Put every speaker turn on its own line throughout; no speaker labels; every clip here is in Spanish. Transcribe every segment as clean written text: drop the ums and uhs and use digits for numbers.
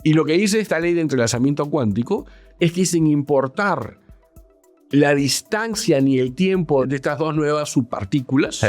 Y lo que dice esta ley de entrelazamiento cuántico es que sin importar la distancia ni el tiempo de estas dos nuevas subpartículas,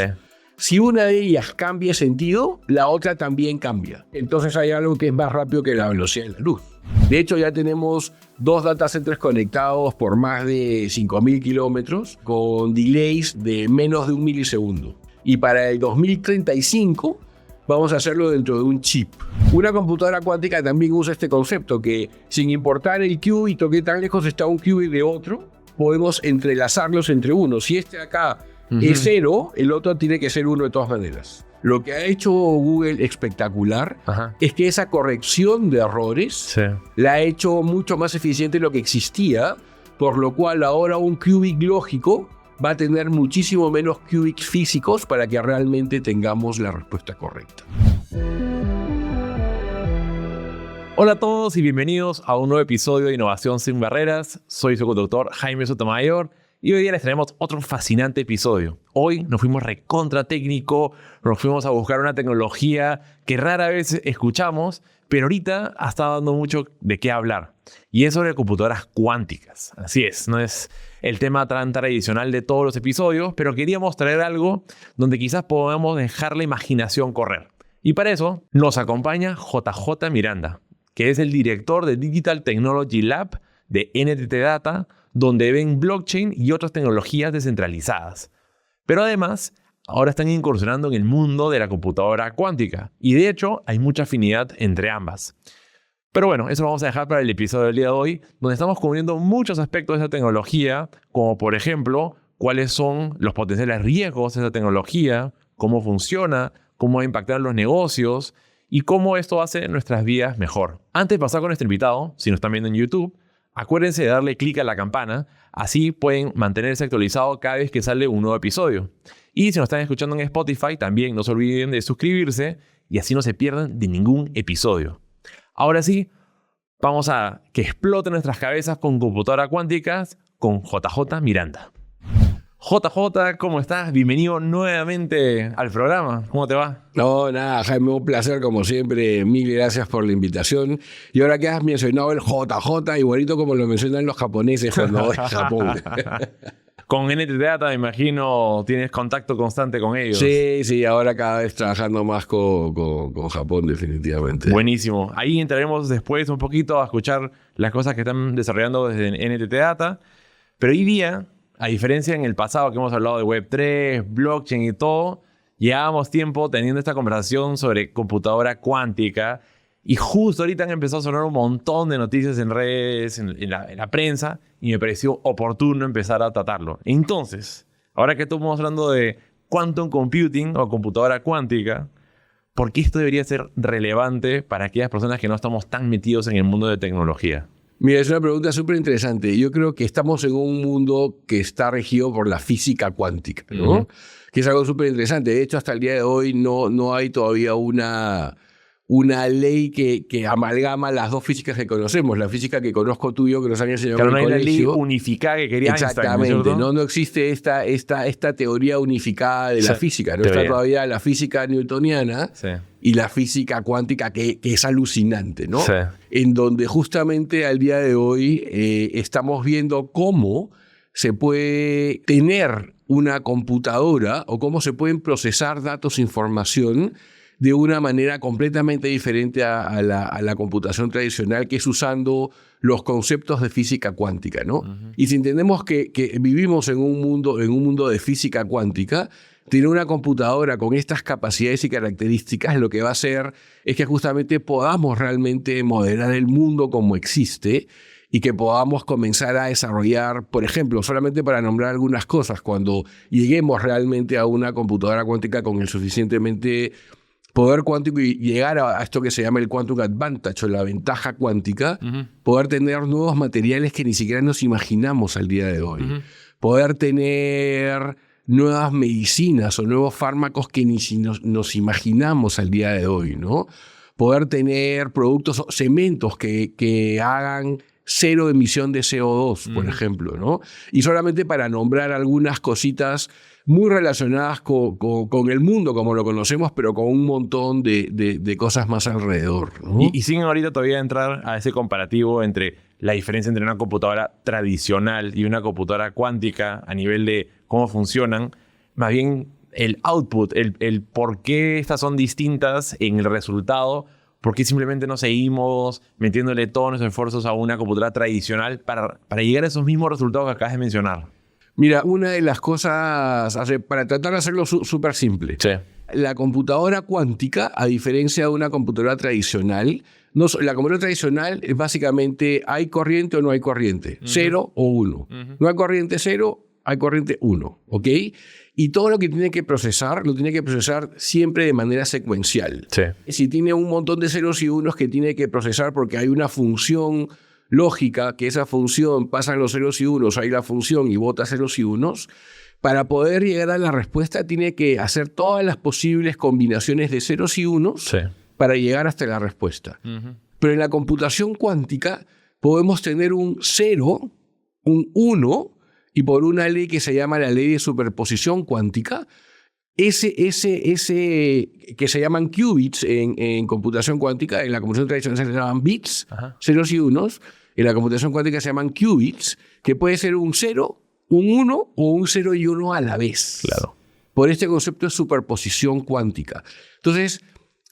si una de ellas cambia sentido, la otra también cambia. Entonces hay algo que es más rápido que la velocidad de la luz. De hecho, ya tenemos 2 data centers conectados por más de 5.000 kilómetros con delays de menos de 1 milisegundo. Y para el 2035 vamos a hacerlo dentro de un chip. Una computadora cuántica también usa este concepto que sin importar el qubit o qué tan lejos está un qubit de otro, podemos entrelazarlos entre uno. Si este de acá es 0, el otro tiene que ser 1 de todas maneras. Lo que ha hecho Google espectacular es que esa corrección de errores la ha hecho mucho más eficiente de lo que existía, por lo cual ahora un qubit lógico va a tener muchísimo menos qubits físicos para que realmente tengamos la respuesta correcta.
Hola a todos y bienvenidos a un nuevo episodio de Innovación Sin Barreras. Soy su conductor Jaime Sotomayor y hoy día les traemos otro fascinante episodio. Hoy nos fuimos recontra técnico, nos fuimos a buscar una tecnología que rara vez escuchamos, pero ahorita ha estado dando mucho de qué hablar. Y es sobre computadoras cuánticas. Así es, no es el tema tan tradicional de todos los episodios, pero queríamos traer algo donde quizás podamos dejar la imaginación correr. Y para eso nos acompaña JJ Miranda, que es el director de Digital Technology Lab de NTT Data, donde ven blockchain y otras tecnologías descentralizadas. Pero además, ahora están incursionando en el mundo de la computadora cuántica. Y de hecho, hay mucha afinidad entre ambas. Pero bueno, eso lo vamos a dejar para el episodio del día de hoy, donde estamos cubriendo muchos aspectos de esa tecnología, como por ejemplo, cuáles son los potenciales riesgos de esa tecnología, cómo funciona, cómo va a impactar los negocios y cómo esto hace nuestras vidas mejor. Antes de pasar con nuestro invitado, si nos están viendo en YouTube, acuérdense de darle clic a la campana, así pueden mantenerse actualizados cada vez que sale un nuevo episodio. Y si nos están escuchando en Spotify, también no se olviden de suscribirse y así no se pierdan de ningún episodio. Ahora sí, vamos a que exploten nuestras cabezas con computadoras cuánticas con JJ Miranda. JJ, ¿cómo estás? Bienvenido nuevamente al programa. ¿Cómo te va?
No, nada, Jaime, un placer como siempre. Mil gracias por la invitación. Y ahora que has mencionado el JJ, igualito como lo mencionan los japoneses cuando voy a Japón.
Con NTT Data, me imagino, tienes contacto constante con ellos.
Sí, ahora cada vez trabajando más con Japón, definitivamente.
Buenísimo. Ahí entraremos después un poquito a escuchar las cosas que están desarrollando desde NTT Data. Pero hoy día, a diferencia en el pasado que hemos hablado de Web3, blockchain y todo, llevábamos tiempo teniendo esta conversación sobre computadora cuántica y justo ahorita han empezado a sonar un montón de noticias en redes, en la prensa, y me pareció oportuno empezar a tratarlo. Entonces, ahora que estamos hablando de quantum computing o computadora cuántica, ¿por qué esto debería ser relevante para aquellas personas que no estamos tan metidos en el mundo de tecnología?
Mira, es una pregunta súper interesante. Yo creo que estamos en un mundo que está regido por la física cuántica, ¿no? Que es algo súper interesante. De hecho, hasta el día de hoy no hay todavía una ley que amalgama las dos físicas que conocemos. La física que conozco tú y yo, que nos han enseñado en el colegio.
No hay una ley unificada que quería
Exactamente.
Einstein,
no existe esta teoría unificada de la física. No está todavía la física newtoniana y la física cuántica que es alucinante, ¿no? Sí. En donde justamente al día de hoy estamos viendo cómo se puede tener una computadora o cómo se pueden procesar datos, información de una manera completamente diferente a la computación tradicional, que es usando los conceptos de física cuántica, ¿no? Y si entendemos que vivimos en un mundo de física cuántica, tener una computadora con estas capacidades y características lo que va a hacer es que justamente podamos realmente modelar el mundo como existe y que podamos comenzar a desarrollar, por ejemplo, solamente para nombrar algunas cosas, cuando lleguemos realmente a una computadora cuántica con el suficientemente poder cuántico y llegar a esto que se llama el quantum advantage o la ventaja cuántica, poder tener nuevos materiales que ni siquiera nos imaginamos al día de hoy. Poder tener nuevas medicinas o nuevos fármacos que ni nos imaginamos al día de hoy, ¿no? Poder tener productos, cementos que hagan cero emisión de CO2, por ejemplo, ¿no? Y solamente para nombrar algunas cositas muy relacionadas con el mundo como lo conocemos, pero con un montón de cosas más alrededor, ¿no?
Y sin ahorita todavía entrar a ese comparativo entre la diferencia entre una computadora tradicional y una computadora cuántica a nivel de cómo funcionan, más bien el output, el por qué estas son distintas en el resultado, por qué simplemente no seguimos metiéndole todos nuestros esfuerzos a una computadora tradicional para llegar a esos mismos resultados que acabas de mencionar.
Mira, una de las cosas, para tratar de hacerlo súper simple,
sí.
La computadora cuántica, a diferencia de una computadora tradicional, la computadora tradicional es básicamente hay corriente o no hay corriente, 0 o 1. No hay corriente 0, hay corriente 1, ¿ok? Y todo lo que tiene que procesar, lo tiene que procesar siempre de manera secuencial.
Sí.
Si tiene un montón de ceros y unos que tiene que procesar porque hay una función lógica, que esa función pasa los ceros y unos, hay la función y bota ceros y unos, para poder llegar a la respuesta tiene que hacer todas las posibles combinaciones de ceros y unos para llegar hasta la respuesta. Pero en la computación cuántica podemos tener un 0, un 1, y por una ley que se llama la ley de superposición cuántica, ese que se llaman qubits en computación cuántica, en la computación tradicional se llaman bits, ceros y unos, en la computación cuántica se llaman qubits, que puede ser un 0, un 1 o un 0 y 1 a la vez.
Claro.
Por este concepto de superposición cuántica. Entonces,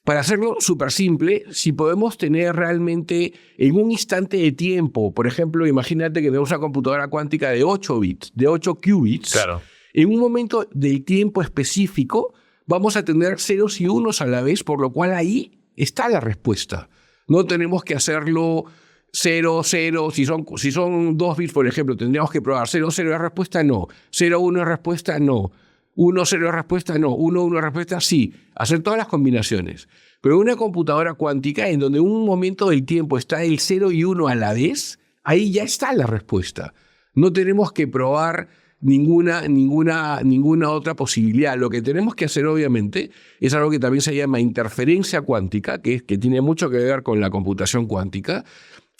para hacerlo súper simple, si podemos tener realmente en un instante de tiempo, por ejemplo, imagínate que tenemos una computadora cuántica de 8 bits, de 8 qubits,
claro.
En un momento del tiempo específico vamos a tener ceros y unos a la vez, por lo cual ahí está la respuesta. No tenemos que hacerlo 0, 0, si son 2 bits, por ejemplo, tendríamos que probar 0, 0 es respuesta, no. 0, 1 es respuesta, no. 1, 0 es respuesta, no. 1, 1 es respuesta, sí. Hacer todas las combinaciones. Pero una computadora cuántica en donde en un momento del tiempo está el 0 y 1 a la vez, ahí ya está la respuesta. No tenemos que probar ninguna otra posibilidad. Lo que tenemos que hacer, obviamente, es algo que también se llama interferencia cuántica, que tiene mucho que ver con la computación cuántica.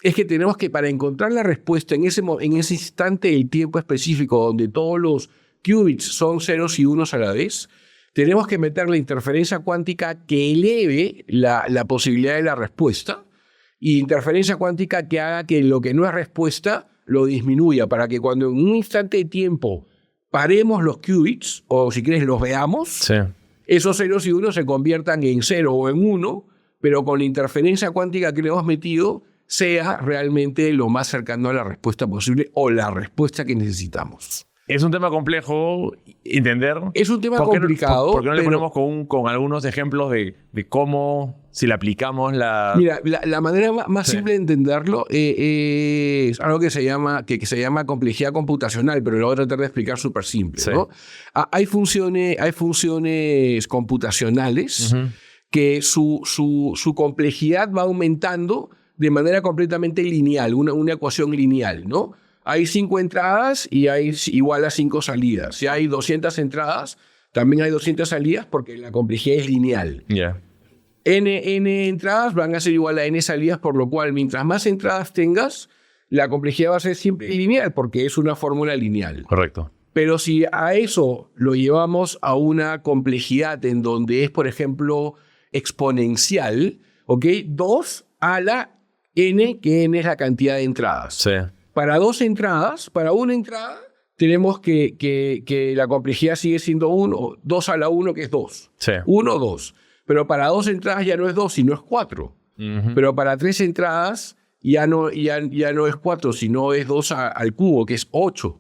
Es que tenemos que, para encontrar la respuesta en ese instante del tiempo específico donde todos los qubits son ceros y unos a la vez, tenemos que meter la interferencia cuántica que eleve la posibilidad de la respuesta y interferencia cuántica que haga que lo que no es respuesta lo disminuya, para que cuando en un instante de tiempo paremos los qubits, o si quieres los veamos, esos ceros y unos se conviertan en 0 o en 1, pero con la interferencia cuántica que le hemos metido sea realmente lo más cercano a la respuesta posible o la respuesta que necesitamos.
Es un tema complejo entender.
Es un tema complicado.
¿Por qué no le ponemos con algunos ejemplos de cómo, si le aplicamos la...
Mira, la manera más simple de entenderlo es algo que se llama complejidad computacional, pero lo voy a tratar de explicar súper simple, ¿no? Hay funciones computacionales que su complejidad va aumentando de manera completamente lineal, una ecuación lineal, ¿no? Hay 5 entradas y hay igual a 5 salidas. Si hay 200 entradas, también hay 200 salidas porque la complejidad es lineal. N entradas van a ser igual a N salidas, por lo cual mientras más entradas tengas, la complejidad va a ser siempre lineal porque es una fórmula lineal.
Correcto.
Pero si a eso lo llevamos a una complejidad en donde es, por ejemplo, exponencial, ¿ok? 2 a la N, que N es la cantidad de entradas.
Sí.
Para 2 entradas, para una entrada, tenemos que la complejidad sigue siendo 1, 2 a la 1, que es 2. 1, 2. Pero para 2 entradas ya no es 2, sino es 4. Pero para 3 entradas ya no es 4, sino es 2 al cubo, que es 8.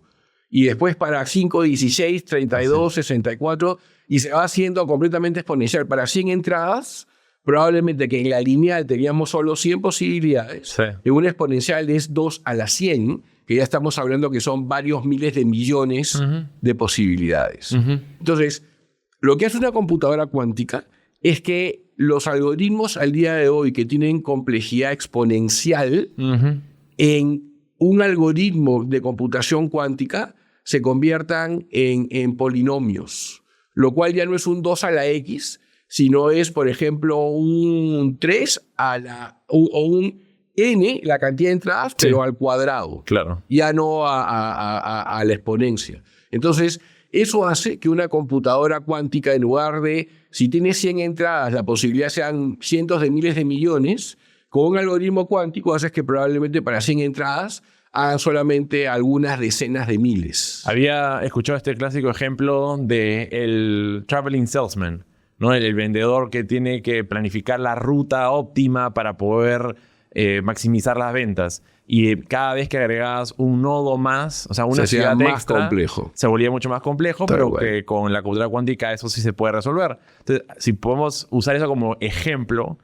Y después para 5, 16, 32, 64, y se va haciendo completamente exponencial. Para 100 entradas, probablemente que en la lineal teníamos solo 100 posibilidades. En una exponencial es 2 a la 100, que ya estamos hablando que son varios miles de millones de posibilidades. Entonces, lo que hace una computadora cuántica es que los algoritmos al día de hoy que tienen complejidad exponencial en un algoritmo de computación cuántica se conviertan en polinomios, lo cual ya no es un 2 a la X, sino es, por ejemplo, un 3 o un n, la cantidad de entradas, pero al cuadrado.
Claro.
Ya no a la exponencia. Entonces, Eso hace que una computadora cuántica, en lugar de, si tiene 100 entradas, la posibilidad sean cientos de miles de millones, con un algoritmo cuántico haces que probablemente para 100 entradas hagan solamente algunas decenas de miles.
Había escuchado este clásico ejemplo del traveling salesman, ¿no? El vendedor que tiene que planificar la ruta óptima para poder maximizar las ventas. Y cada vez que agregabas un nodo más, o sea, una ciudad
más
extra,
complejo.
Se volvía mucho más complejo, pero que con la computadora cuántica eso sí se puede resolver. Entonces, si podemos usar eso como ejemplo,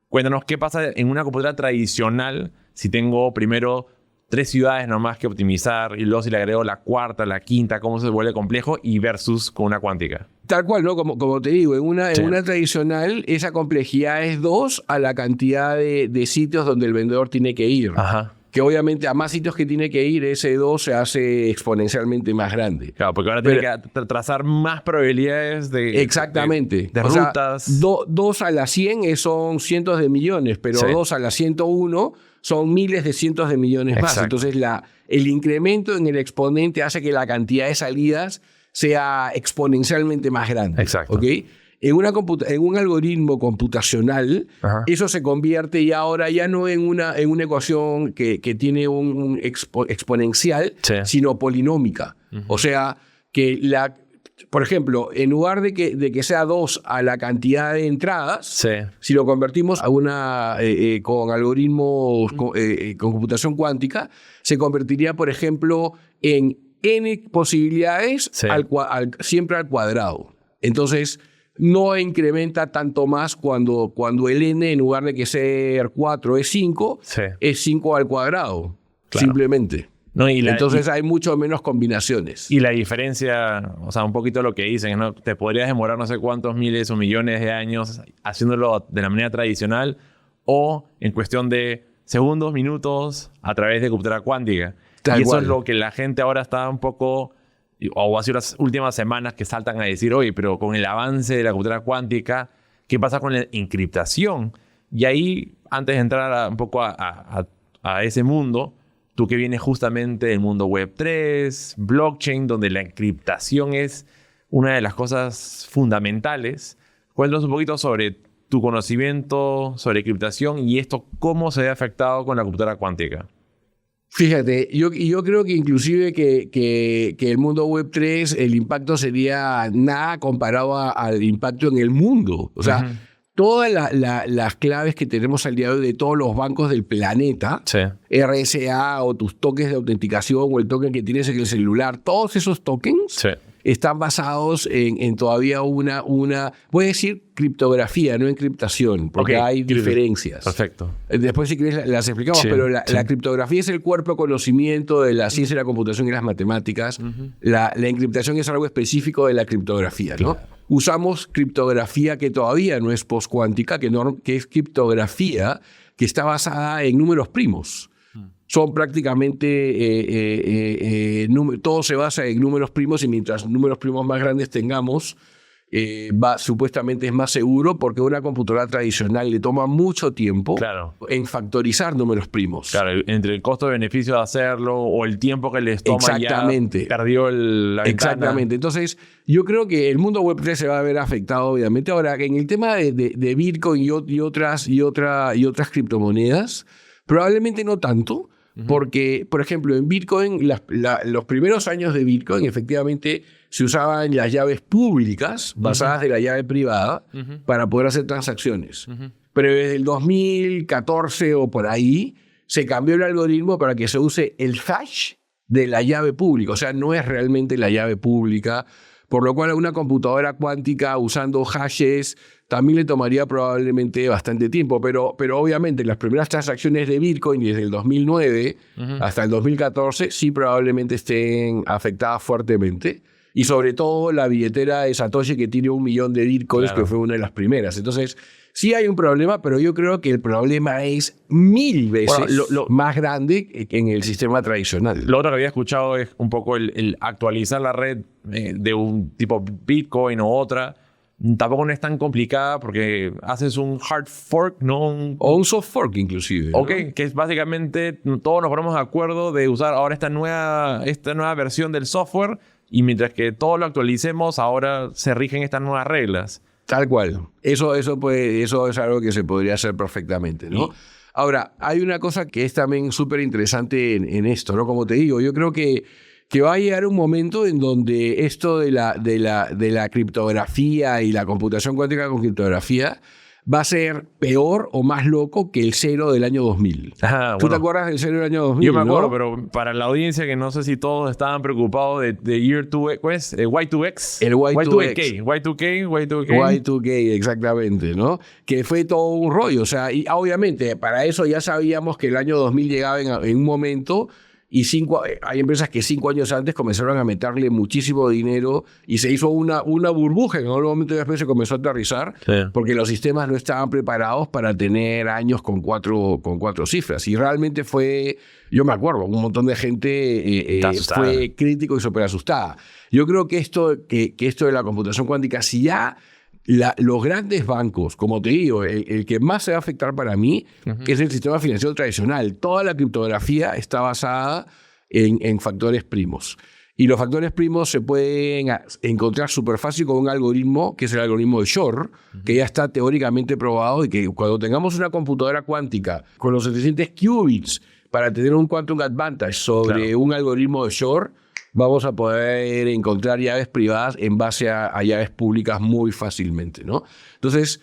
cuéntanos qué pasa en una computadora tradicional si tengo primero 3 ciudades nomás que optimizar y luego si le agrego la cuarta, la quinta, cómo se vuelve complejo y versus con una cuántica.
Tal cual, ¿no? Como te digo, en una tradicional esa complejidad es 2 a la cantidad de sitios donde el vendedor tiene que ir.
Ajá.
Que obviamente a más sitios que tiene que ir, ese 2 se hace exponencialmente más grande.
Claro, porque ahora tiene que trazar más probabilidades de...
Exactamente.
De rutas.
Sea, 2 a la 100 son cientos de millones, pero 2 a la 101 son miles de cientos de millones más. Entonces el incremento en el exponente hace que la cantidad de salidas sea exponencialmente más grande.
Exacto.
¿Okay? En un algoritmo computacional, eso se convierte ya ahora ya no en una ecuación que tiene un exponencial, sino polinómica. O sea, que por ejemplo, en lugar de que sea 2 a la cantidad de entradas, si lo convertimos a con algoritmos con computación cuántica, se convertiría, por ejemplo, en n posibilidades siempre al cuadrado. Entonces, no incrementa tanto más cuando el n, en lugar de que ser 4 es 5, es 5 al cuadrado, simplemente.
No,
entonces hay mucho menos combinaciones.
Y la diferencia, o sea, un poquito lo que dicen, ¿no? Te podrías demorar no sé cuántos miles o millones de años haciéndolo de la manera tradicional o en cuestión de segundos, minutos, a través de computadora cuántica. Eso es lo que la gente ahora está un poco... o hace las últimas semanas que saltan a decir, oye, pero con el avance de la computadora cuántica, ¿qué pasa con la encriptación? Y ahí, antes de entrar un poco a ese mundo, tú que vienes justamente del mundo Web 3, blockchain, donde la encriptación es una de las cosas fundamentales, cuéntanos un poquito sobre tu conocimiento sobre encriptación y esto, cómo se ve afectado con la computadora cuántica.
Fíjate, yo creo que inclusive que el mundo Web 3, el impacto sería nada comparado al impacto en el mundo. O sea, todas las claves que tenemos al día de hoy de todos los bancos del planeta, RSA o tus tokens de autenticación o el token que tienes en el celular, todos esos tokens están basados en todavía una, voy a decir criptografía, no encriptación, porque hay diferencias.
Perfecto.
Después si querés las explicamos, pero la criptografía es el cuerpo de conocimiento de la ciencia de la computación y las matemáticas. La encriptación es algo específico de la criptografía, ¿no? Usamos criptografía que todavía no es postcuántica, que es criptografía que está basada en números primos. Son prácticamente, todo se basa en números primos y mientras números primos más grandes tengamos, supuestamente es más seguro porque a una computadora tradicional le toma mucho tiempo en factorizar números primos.
Claro, entre el costo-beneficio de hacerlo o el tiempo que les toma ya perdió la ventana.
Exactamente. Entonces, yo creo que el mundo Web 3 se va a ver afectado, obviamente. Ahora, en el tema de Bitcoin y otras criptomonedas, probablemente no tanto. Porque, por ejemplo, en Bitcoin, los primeros años de Bitcoin, efectivamente, se usaban las llaves públicas basadas de la llave privada para poder hacer transacciones. Pero desde el 2014 o por ahí, se cambió el algoritmo para que se use el hash de la llave pública. O sea, no es realmente la llave pública, por lo cual a una computadora cuántica usando hashes también le tomaría probablemente bastante tiempo, pero obviamente las primeras transacciones de Bitcoin desde el 2009 hasta el 2014 sí probablemente estén afectadas fuertemente. Y sobre todo la billetera de Satoshi que tiene 1 millón de Bitcoins, que fue una de las primeras. Entonces, sí hay un problema, pero yo creo que el problema es 1000 veces más grande que en el sistema tradicional.
Lo otro que había escuchado es un poco el actualizar la red de un tipo Bitcoin o otra. Tampoco no es tan complicada porque haces un hard fork, ¿no?
O un soft fork inclusive.
Ok, ¿no? Que es básicamente todos nos ponemos de acuerdo de usar ahora esta nueva versión del software y mientras que todo lo actualicemos, ahora se rigen estas nuevas reglas.
Tal cual. Eso es algo que se podría hacer perfectamente, ¿no? Ahora, hay una cosa que es también súper interesante en esto, ¿no? Como te digo, yo creo que va a llegar un momento en donde esto de la criptografía y la computación cuántica con criptografía va a ser peor o más loco que el cero del año 2000. ¿Tú te acuerdas del cero del año 2000?
Yo me acuerdo, ¿no? Pero para la audiencia que no sé si todos estaban preocupados de Year 2X, ¿cuál es? Y2X.
El
Y2K.
Y2K, exactamente, ¿no? Que fue todo un rollo. O sea, y obviamente para eso ya sabíamos que el año 2000 llegaba en un momento. Y hay empresas que 5 años antes comenzaron a meterle muchísimo dinero y se hizo una burbuja. En algún momento después se comenzó a aterrizar porque los sistemas no estaban preparados para tener años con cuatro cifras. Y realmente fue, yo me acuerdo, un montón de gente fue crítico y súper asustada. Yo creo que esto de la computación cuántica, si ya los grandes bancos, como te digo, el que más se va a afectar para mí es el sistema financiero tradicional. Toda la criptografía está basada en factores primos. Y los factores primos se pueden encontrar súper fácil con un algoritmo, que es el algoritmo de Shor, que ya está teóricamente probado y que cuando tengamos una computadora cuántica con los suficientes qubits para tener un quantum advantage sobre un algoritmo de Shor, vamos a poder encontrar llaves privadas en base a llaves públicas muy fácilmente, ¿no? Entonces,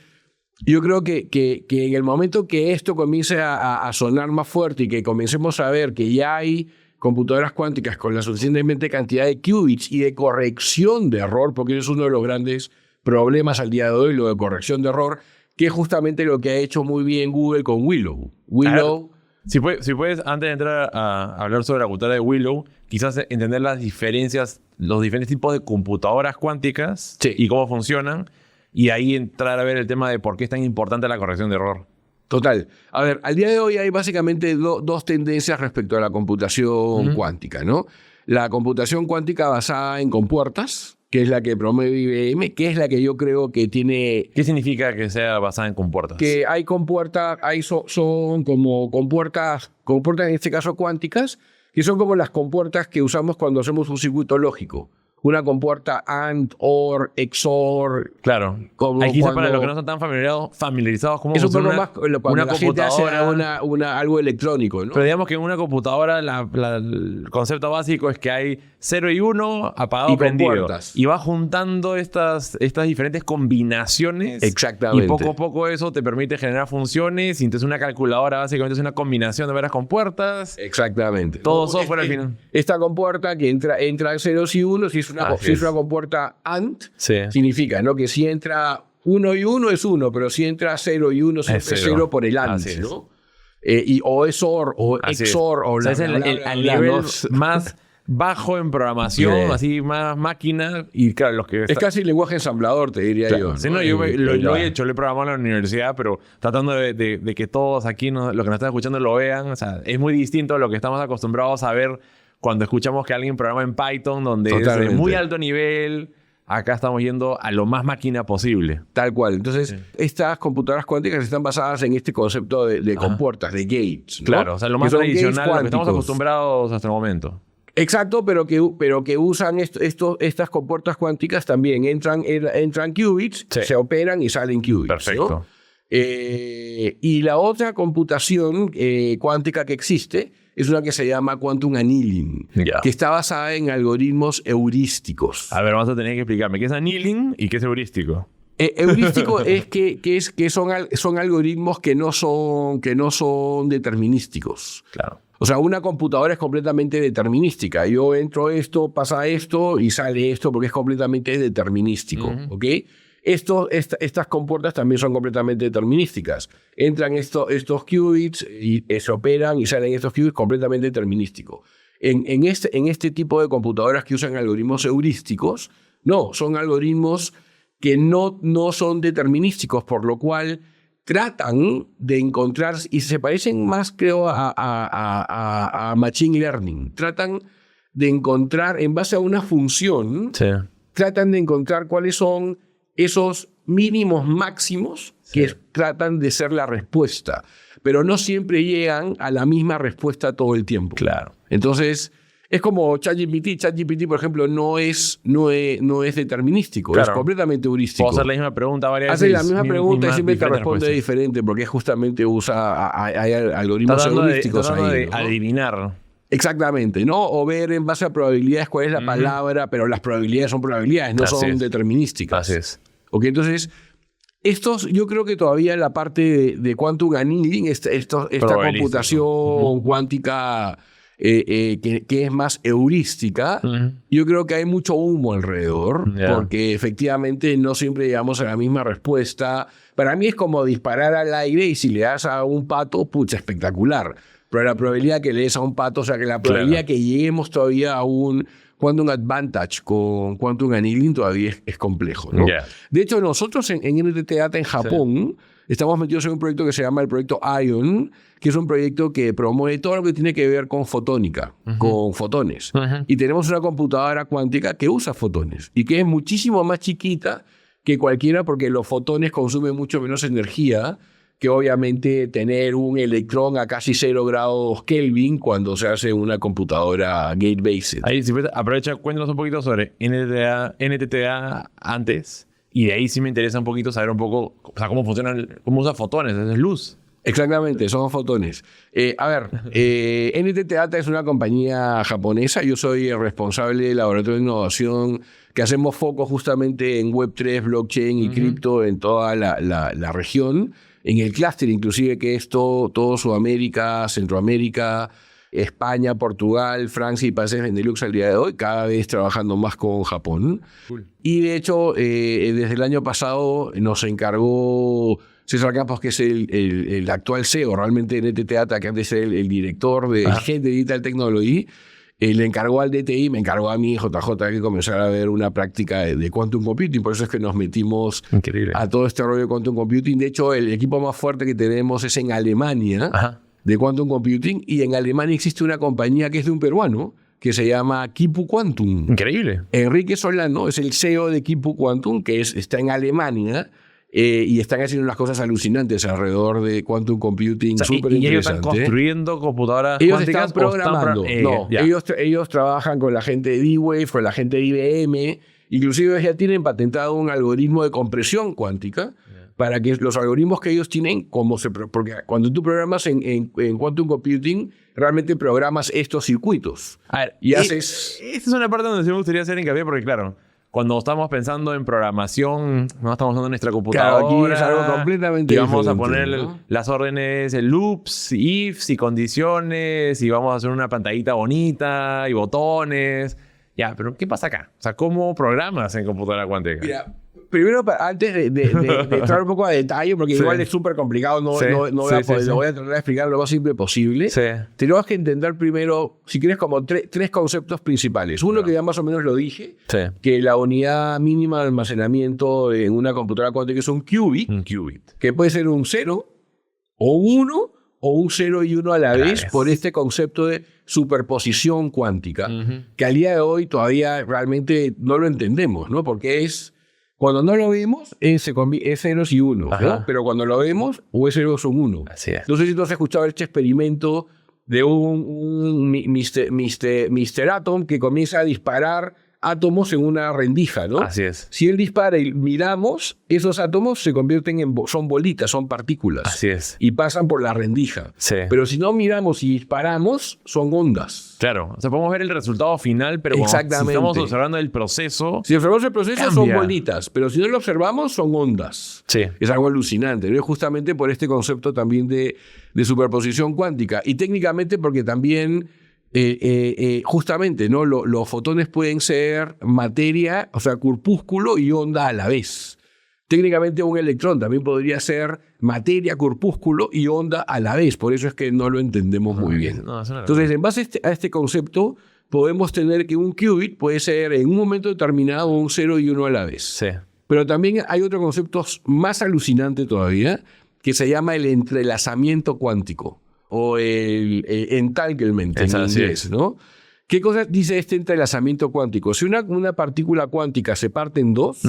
yo creo que en el momento que esto comience a sonar más fuerte y que comencemos a ver que ya hay computadoras cuánticas con la suficientemente cantidad de qubits y de corrección de error, porque eso es uno de los grandes problemas al día de hoy, lo de corrección de error, que es justamente lo que ha hecho muy bien Google con Willow.
Si puedes, antes de entrar a hablar sobre la computadora de Willow, quizás entender las diferencias, los diferentes tipos de computadoras cuánticas y cómo funcionan, y ahí entrar a ver el tema de por qué es tan importante la corrección de error.
Total. A ver, al día de hoy hay básicamente dos tendencias respecto a la computación cuántica, ¿no? La computación cuántica basada en compuertas, que es la que promueve IBM, que es la que yo creo que tiene...
¿Qué significa que sea basada en compuertas?
Que hay compuertas, son como compuertas en este caso cuánticas, que son como las compuertas que usamos cuando hacemos un circuito lógico. Una compuerta AND, OR, XOR.
Claro. Hay quizás para los que no están tan familiarizados cómo funciona
más cuando una computadora, algo electrónico, ¿no?
Pero digamos que en una computadora el concepto básico es que hay 0 y 1 apagado y prendido. Compuertas. Y va juntando estas diferentes combinaciones.
Exactamente.
Y poco a poco eso te permite generar funciones. Y entonces una calculadora básicamente es una combinación de varias compuertas.
Exactamente.
Todo software al final.
Esta compuerta que entra 0 y 1, si es una compuerta AND, significa, ¿no? Que si entra 1 y 1 es 1, pero si entra 0 y 1 siempre es 0 por el AND, ¿no? O es OR, o XOR, o
es el nivel más bajo en programación, así más máquina. Y claro,
es casi lenguaje ensamblador, te diría yo.
Sí, yo lo he hecho, lo he programado en la universidad, pero tratando de que todos aquí, los que nos están escuchando, lo vean. O sea, es muy distinto a lo que estamos acostumbrados a ver cuando escuchamos que alguien programa en Python, donde es de muy alto nivel. Acá estamos yendo a lo más máquina posible.
Tal cual. Entonces, estas computadoras cuánticas están basadas en este concepto de compuertas, de gates, ¿no?
Claro, o sea, lo más tradicional, lo que estamos acostumbrados hasta el momento.
Exacto, pero que usan estas compuertas cuánticas también. Entran qubits, se operan y salen qubits.
Perfecto.
¿no? Y la otra computación cuántica que existe es una que se llama Quantum Annealing, que está basada en algoritmos heurísticos.
A ver, vamos a tener que explicarme qué es annealing y qué es heurístico.
Heurístico es que son algoritmos que no son determinísticos.
Claro.
O sea, una computadora es completamente determinística. Yo entro esto, pasa esto y sale esto porque es completamente determinístico. ¿Ok? Estas compuertas también son completamente determinísticas. Entran estos qubits y se operan y salen estos qubits completamente determinísticos. En este tipo de computadoras que usan algoritmos heurísticos, no, son algoritmos que no son determinísticos, por lo cual tratan de encontrar, y se parecen más, creo, a Machine Learning. Tratan de encontrar, en base a una función, tratan de encontrar cuáles son esos mínimos máximos que tratan de ser la respuesta, pero no siempre llegan a la misma respuesta todo el tiempo.
Claro.
Entonces, Es como ChatGPT. ChatGPT, por ejemplo, no es determinístico, es completamente heurístico.
Puedo hacer la misma pregunta varias veces.
Hace la misma pregunta y siempre te responde diferente porque justamente hay algoritmos heurísticos ahí.
Tratando de adivinar.
Exactamente, ¿no? O ver en base a probabilidades cuál es la palabra, pero las probabilidades son probabilidades, no son determinísticas.
Así es.
Ok, entonces, yo creo que todavía la parte de quantum annealing, esta computación cuántica que es más heurística, yo creo que hay mucho humo alrededor, porque efectivamente no siempre llegamos a la misma respuesta. Para mí es como disparar al aire y si le das a un pato, pucha, espectacular. Pero la probabilidad que le des a un pato, o sea, que la probabilidad que lleguemos todavía a un quantum advantage con quantum annealing todavía es complejo, ¿no? De hecho, nosotros en NTT Data en Japón estamos metidos en un proyecto que se llama el proyecto ION, que es un proyecto que promueve todo lo que tiene que ver con fotónica, con fotones. Y tenemos una computadora cuántica que usa fotones y que es muchísimo más chiquita que cualquiera porque los fotones consumen mucho menos energía que obviamente tener un electrón a casi 0 grados Kelvin cuando se hace una computadora gate-based.
Ahí, si aprovecha, cuéntanos un poquito sobre NTTA antes. Y de ahí sí me interesa un poquito saber un poco, o sea, cómo funcionan, cómo usa fotones, es luz.
Exactamente, son fotones. NTT Data es una compañía japonesa. Yo soy el responsable del laboratorio de innovación que hacemos foco justamente en Web3, blockchain y cripto en toda la región. En el clúster inclusive que es todo Sudamérica, Centroamérica, España, Portugal, Francia y países Benelux al día de hoy, cada vez trabajando más con Japón. Cool. Y de hecho, desde el año pasado nos encargó César Campos, que es el actual CEO realmente de NTT Data, que antes era el director, el Head de Digital Technology, le encargó al DTI, me encargó a mí, JJ, que comenzara a ver una práctica de quantum computing. Por eso es que nos metimos a todo este rollo de quantum computing. De hecho, el equipo más fuerte que tenemos es en Alemania, de quantum computing. Y en Alemania existe una compañía que es de un peruano, que se llama Kipu Quantum.
Increíble.
Enrique Solano es el CEO de Kipu Quantum, que está en Alemania. Y están haciendo unas cosas alucinantes alrededor de quantum computing, súper interesante.
¿Y ellos están construyendo computadoras
ellos
cuánticas?
Están programando. Ellos trabajan con la gente de D-Wave, con la gente de IBM. Inclusive ya tienen patentado un algoritmo de compresión cuántica para que los algoritmos que ellos tienen, porque cuando tú programas en quantum computing, realmente programas estos circuitos.
A ver,
y haces...
Esta es una parte donde sí me gustaría hacer hincapié, porque claro, cuando estamos pensando en programación, no estamos usando nuestra computadora.
Claro, aquí es algo completamente
diferente. Y vamos a poner
las
órdenes, loops, ifs y condiciones, y vamos a hacer una pantallita bonita y botones. Ya, pero ¿qué pasa acá? O sea, ¿cómo programas en computadora cuántica?
Mira, primero, antes de entrar un poco a detalle, porque igual es súper complicado, lo voy a tratar de explicar lo más simple posible. Tenemos que entender primero, si quieres, como tres conceptos principales. Uno que ya más o menos lo dije, que la unidad mínima de almacenamiento en una computadora cuántica es un qubit.
Un qubit.
Que puede ser un 0 o un 1 o un 0 y 1 a la vez por este concepto de superposición cuántica, que al día de hoy todavía realmente no lo entendemos, ¿no? Porque cuando no lo vemos, es ceros y unos, ¿no? Pero cuando lo vemos, o es ceros o un 1.
Así es.
No sé si tú has escuchado este experimento de un Mr. Atom que comienza a disparar átomos en una rendija, ¿no?
Así es.
Si él dispara y miramos, esos átomos se convierten son bolitas, son partículas.
Así es.
Y pasan por la rendija.
Sí.
Pero si no miramos y disparamos, son ondas.
Claro. O sea, podemos ver el resultado final, pero si estamos observando el proceso...
Si observamos el proceso, son bolitas. Pero si no lo observamos, son ondas.
Sí.
Es algo alucinante, ¿no? Justamente por este concepto también de superposición cuántica. Y técnicamente porque también... justamente, ¿no? Los fotones pueden ser materia, o sea, corpúsculo y onda a la vez. Técnicamente un electrón también podría ser materia, corpúsculo y onda a la vez. Por eso es que no lo entendemos muy bien. Entonces, en base a este concepto, podemos tener que un qubit puede ser en un momento determinado un 0 y 1 a la vez.
Sí.
Pero también hay otro concepto más alucinante todavía, que se llama el entrelazamiento cuántico. O el entanglement en inglés, ¿no? ¿Qué cosa dice este entrelazamiento cuántico? Si una partícula cuántica se parte en dos,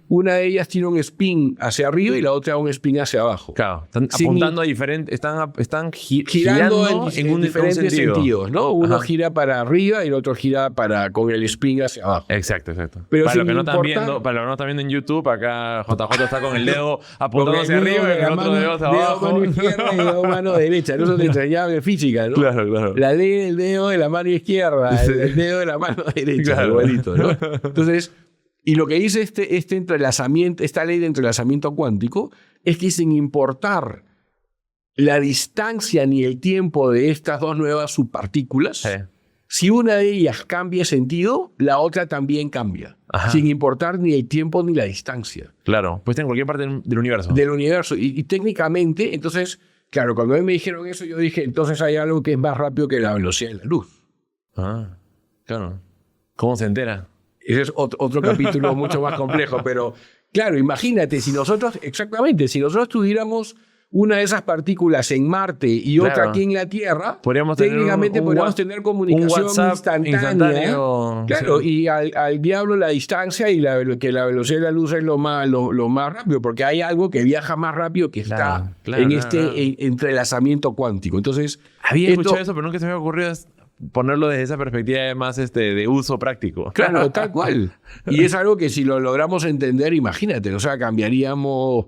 una de ellas tiene un spin hacia arriba y la otra un spin hacia abajo.
Claro, están apuntando a diferentes, están girando
en diferentes sentidos, ¿no? Uno gira para arriba y el otro gira con el spin hacia abajo.
Exacto. Pero para lo que no están viendo en YouTube, acá JJ está con el dedo apuntando hacia arriba y el otro dedo hacia abajo.
Mano izquierda y dedo mano derecha. Eso te enseñaba de física, ¿no?
Claro.
La ley del dedo de la mano izquierda, el dedo de la mano derecha, igualito, ¿no? Entonces, y lo que dice esta ley de entrelazamiento cuántico es que sin importar la distancia ni el tiempo de estas dos nuevas subpartículas, si una de ellas cambia sentido, la otra también cambia. Ajá. Sin importar ni el tiempo ni la distancia.
Claro, pues en cualquier parte del universo.
Del universo. Y técnicamente, entonces, claro, cuando a mí me dijeron eso, yo dije, entonces hay algo que es más rápido que la velocidad de la luz.
Ah, claro. ¿Cómo se entera?
Ese es otro capítulo mucho más complejo, pero claro, imagínate, si nosotros tuviéramos una de esas partículas en Marte y otra aquí en la Tierra, técnicamente podríamos tener comunicación instantánea. Claro, sí. Y al diablo la distancia y que la velocidad de la luz es lo más rápido, porque hay algo que viaja más rápido que está en este entrelazamiento cuántico. Entonces,
había escuchado eso, pero nunca se me había ocurrido ponerlo desde esa perspectiva más de uso práctico.
Claro, tal cual. Y es algo que si lo logramos entender, imagínate, o sea, cambiaríamos,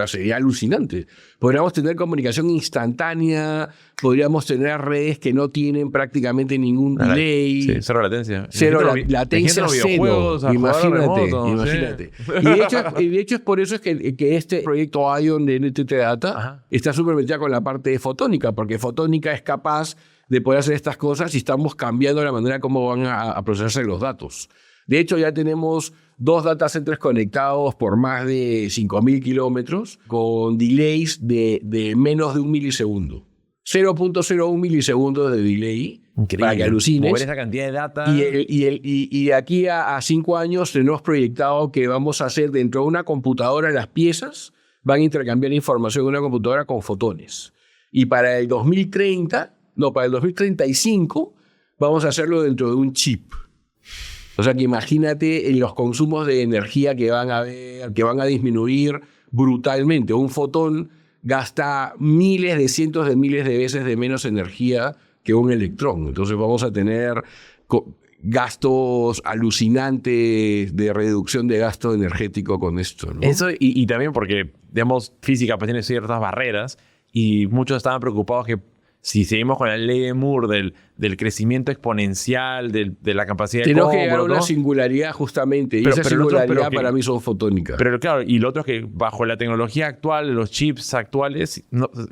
sería alucinante. Podríamos tener comunicación instantánea, podríamos tener redes que no tienen prácticamente ningún delay.
Sí, cero latencia.
Latencia cero. Imagínate. Sí. Y de hecho es por eso es que este proyecto ION de NTT Data está súper metido con la parte de fotónica, porque fotónica es capaz de poder hacer estas cosas y estamos cambiando la manera como van a procesarse los datos. De hecho, ya tenemos 2 data centers conectados por más de 5.000 kilómetros con delays de menos de 1 milisegundo. 0.01 milisegundos de delay. Increíble. Para que alucines.
Mover esa cantidad de data.
Y de aquí a 5 años tenemos proyectado que vamos a hacer dentro de una computadora, las piezas van a intercambiar información de una computadora con fotones. Y para el 2035 vamos a hacerlo dentro de un chip. O sea que imagínate los consumos de energía que van a disminuir brutalmente. Un fotón gasta cientos de miles de veces de menos energía que un electrón. Entonces vamos a tener gastos alucinantes de reducción de gasto energético con esto, ¿no?
Eso y también porque, digamos, física pues tiene ciertas barreras y muchos estaban preocupados que si seguimos con la ley de Moore del crecimiento exponencial, de la capacidad de
cómputo... Tenemos que llegar a una singularidad justamente, y esa singularidad para mí son fotónicas.
Pero claro, y lo otro es que bajo la tecnología actual, los chips actuales,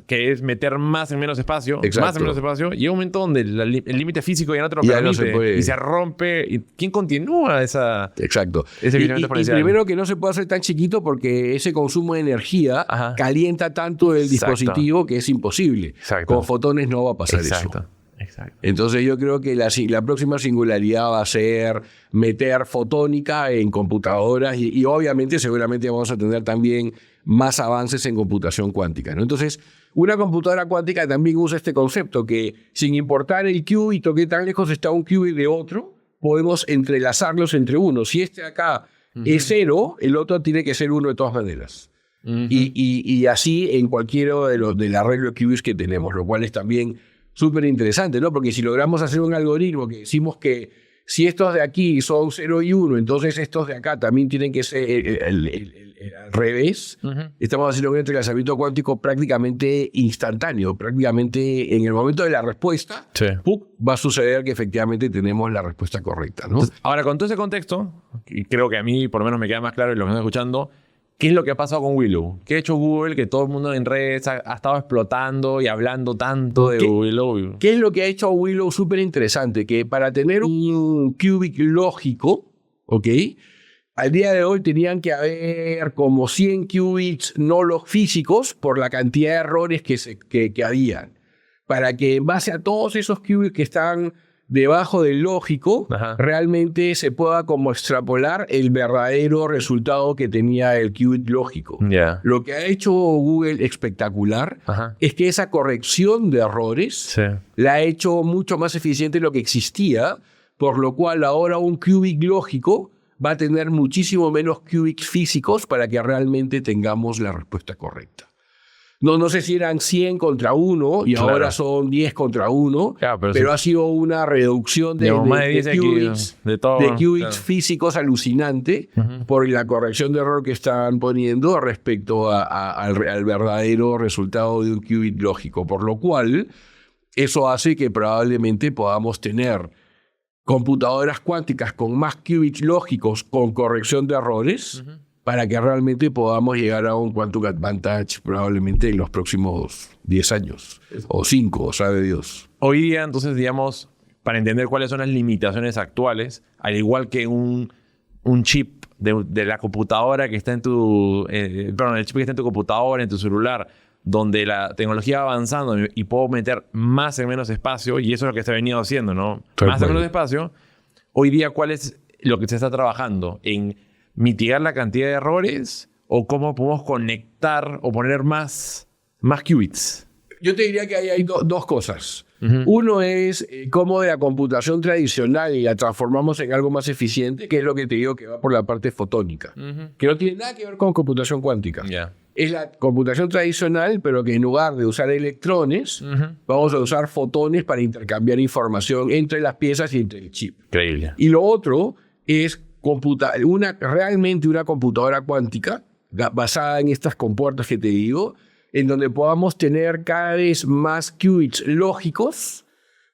que es meter más en menos espacio, llega un momento donde el límite físico ya no te lo permite, no se puede. Y se rompe. ¿Y quién continúa ese crecimiento exponencial?
Y primero que no se puede hacer tan chiquito porque ese consumo de energía calienta tanto el dispositivo que es imposible. Con fotones no va a pasar eso.
Exacto.
Entonces yo creo que la próxima singularidad va a ser meter fotónica en computadoras y obviamente seguramente vamos a tener también más avances en computación cuántica, ¿no? Entonces una computadora cuántica también usa este concepto que sin importar el qubit, qué tan lejos está un qubit de otro, podemos entrelazarlos entre uno. Si este de acá es 0, el otro tiene que ser 1 de todas maneras. Y así en cualquiera del arreglo de qubits que tenemos, lo cual es también súper interesante, ¿no? Porque si logramos hacer un algoritmo que decimos que si estos de aquí son 0 y 1, entonces estos de acá también tienen que ser al revés, estamos haciendo un entrelazamiento cuántico prácticamente instantáneo, prácticamente en el momento de la respuesta, va a suceder que efectivamente tenemos la respuesta correcta, ¿no?
Entonces, ahora, con todo ese contexto, y creo que a mí por lo menos me queda más claro y lo que están escuchando, ¿qué es lo que ha pasado con Willow? ¿Qué ha hecho Google que todo el mundo en redes ha estado explotando y hablando tanto de Willow?
¿Qué es lo que ha hecho Willow súper interesante? Que para tener un qubit lógico, ¿ok? Al día de hoy tenían que haber como 100 qubits no los físicos por la cantidad de errores que habían. Para que en base a todos esos qubits que están debajo del lógico, realmente se pueda como extrapolar el verdadero resultado que tenía el qubit lógico. Lo que ha hecho Google espectacular es que esa corrección de errores la ha hecho mucho más eficiente de lo que existía, por lo cual ahora un qubit lógico va a tener muchísimo menos qubits físicos para que realmente tengamos la respuesta correcta. No sé si eran 100 contra 1 y ahora son 10 contra 1, pero ha sido una reducción de qubits físicos alucinante por la corrección de error que están poniendo respecto al verdadero resultado de un qubit lógico, por lo cual eso hace que probablemente podamos tener computadoras cuánticas con más qubits lógicos con corrección de errores para que realmente podamos llegar a un quantum advantage probablemente en los próximos 10 años o 5, sabe Dios.
Hoy día, entonces, digamos, para entender cuáles son las limitaciones actuales, al igual que un chip de la computadora que está en tu... el chip que está en tu computadora, en tu celular, donde la tecnología va avanzando y puedo meter más en menos espacio, y eso es lo que se ha venido haciendo, ¿no? Más en menos espacio. Hoy día, ¿cuál es lo que se está trabajando? ¿En mitigar la cantidad de errores o cómo podemos conectar o poner más qubits?
Yo te diría que hay dos cosas. Uno es cómo de la computación tradicional la transformamos en algo más eficiente, que es lo que te digo que va por la parte fotónica, que no tiene nada que ver con computación cuántica. Es la computación tradicional, pero que en lugar de usar electrones, vamos a usar fotones para intercambiar información entre las piezas y entre el chip.
Increíble.
Y lo otro es realmente una computadora cuántica basada en estas compuertas que te digo, en donde podamos tener cada vez más qubits lógicos,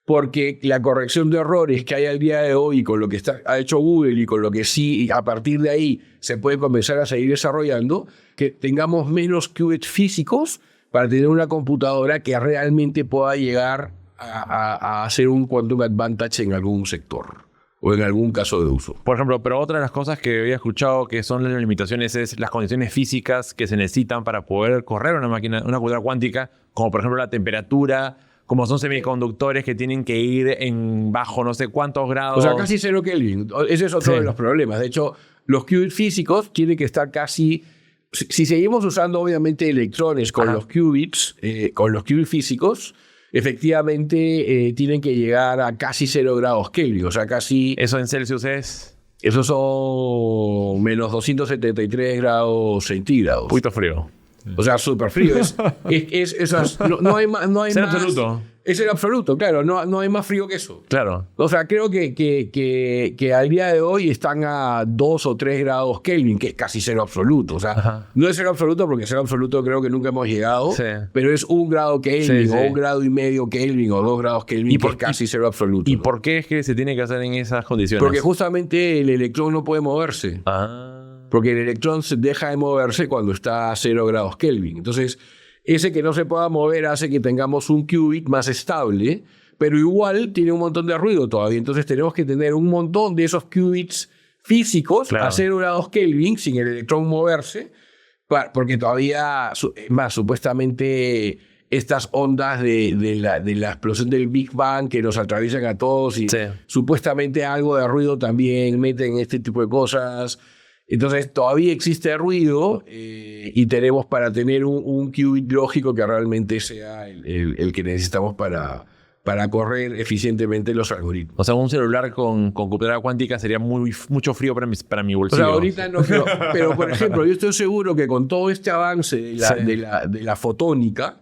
porque la corrección de errores que hay al día de hoy con lo que ha hecho Google y con lo que sí a partir de ahí se puede comenzar a seguir desarrollando, que tengamos menos qubits físicos para tener una computadora que realmente pueda llegar a hacer un quantum advantage en algún sector o en algún caso de uso.
Por ejemplo, pero otra de las cosas que había escuchado que son las limitaciones es las condiciones físicas que se necesitan para poder correr una computadora cuántica, como por ejemplo la temperatura, como son semiconductores que tienen que ir en bajo no sé cuántos grados.
O sea, casi 0 Kelvin. Ese es otro de los problemas. De hecho, los qubits físicos tienen que estar casi... Si seguimos usando obviamente electrones con los qubits físicos, efectivamente tienen que llegar a casi 0 grados Kelvin, o sea, casi...
¿Eso en Celsius es?
Esos son menos 273 grados centígrados.
Un poquito frío.
O sea, súper frío. No hay más...
Es en absoluto.
Es el absoluto, claro. No hay más frío que eso.
Claro.
O sea, creo que al día de hoy están a 2 o 3 grados Kelvin, que es casi cero absoluto. O sea, no es cero absoluto porque cero absoluto creo que nunca hemos llegado, pero es 1 grado Kelvin o 1,5 grados Kelvin o 2 grados Kelvin, que es casi cero absoluto.
¿Y por qué es que se tiene que hacer en esas condiciones?
Porque justamente el electrón no puede moverse. Porque el electrón deja de moverse cuando está a 0 grados Kelvin. Entonces, ese que no se pueda mover hace que tengamos un qubit más estable, pero igual tiene un montón de ruido todavía. Entonces tenemos que tener un montón de esos qubits físicos a 0 grados Kelvin sin el electrón moverse, porque todavía, supuestamente estas ondas de la explosión del Big Bang que nos atraviesan a todos y supuestamente algo de ruido también meten este tipo de cosas. Entonces todavía existe ruido y tenemos para tener un qubit lógico que realmente sea el que necesitamos para correr eficientemente los algoritmos.
O sea, un celular con computadora cuántica sería mucho frío para mi bolsillo.
O sea, ahorita no, pero por ejemplo, yo estoy seguro que con todo este avance de la fotónica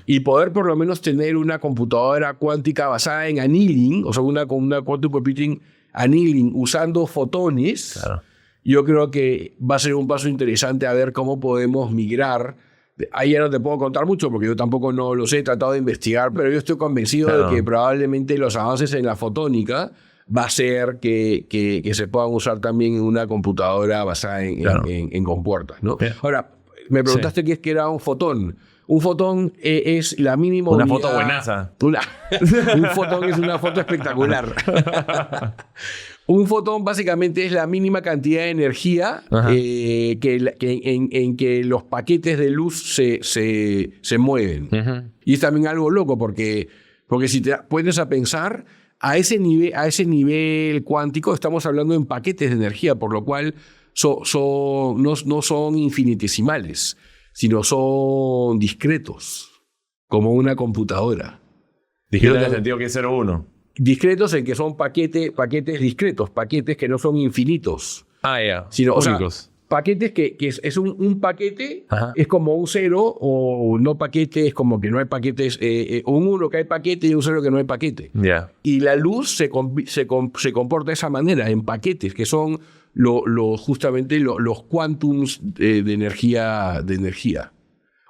y poder por lo menos tener una computadora cuántica basada en annealing, o sea, una quantum computing annealing usando fotones, yo creo que va a ser un paso interesante a ver cómo podemos migrar. Ahí ya no te puedo contar mucho porque yo tampoco no los he tratado de investigar, pero yo estoy convencido de que probablemente los avances en la fotónica va a ser que se puedan usar también en una computadora basada en compuertas, ¿no? Ahora, me preguntaste qué es que era un fotón. Un fotón es la mínima
una
unidad...
foto buenaza.
Un fotón es una foto espectacular. Un fotón básicamente es la mínima cantidad de energía en que los paquetes de luz se mueven. Y es también algo loco porque si te pones a pensar, a ese nivel cuántico estamos hablando en paquetes de energía, por lo cual no son infinitesimales, sino son discretos, como una computadora.
Discretos en el sentido que es 0,1.
Discretos en que son paquetes discretos, paquetes que no son infinitos. Sino, únicos. Paquetes que es un paquete, es como un 0, o no paquete, es como que no hay paquetes, un 1 que hay paquete y un 0 que no hay paquete. Y la luz se comporta de esa manera, en paquetes, que son justamente los quantums de energía.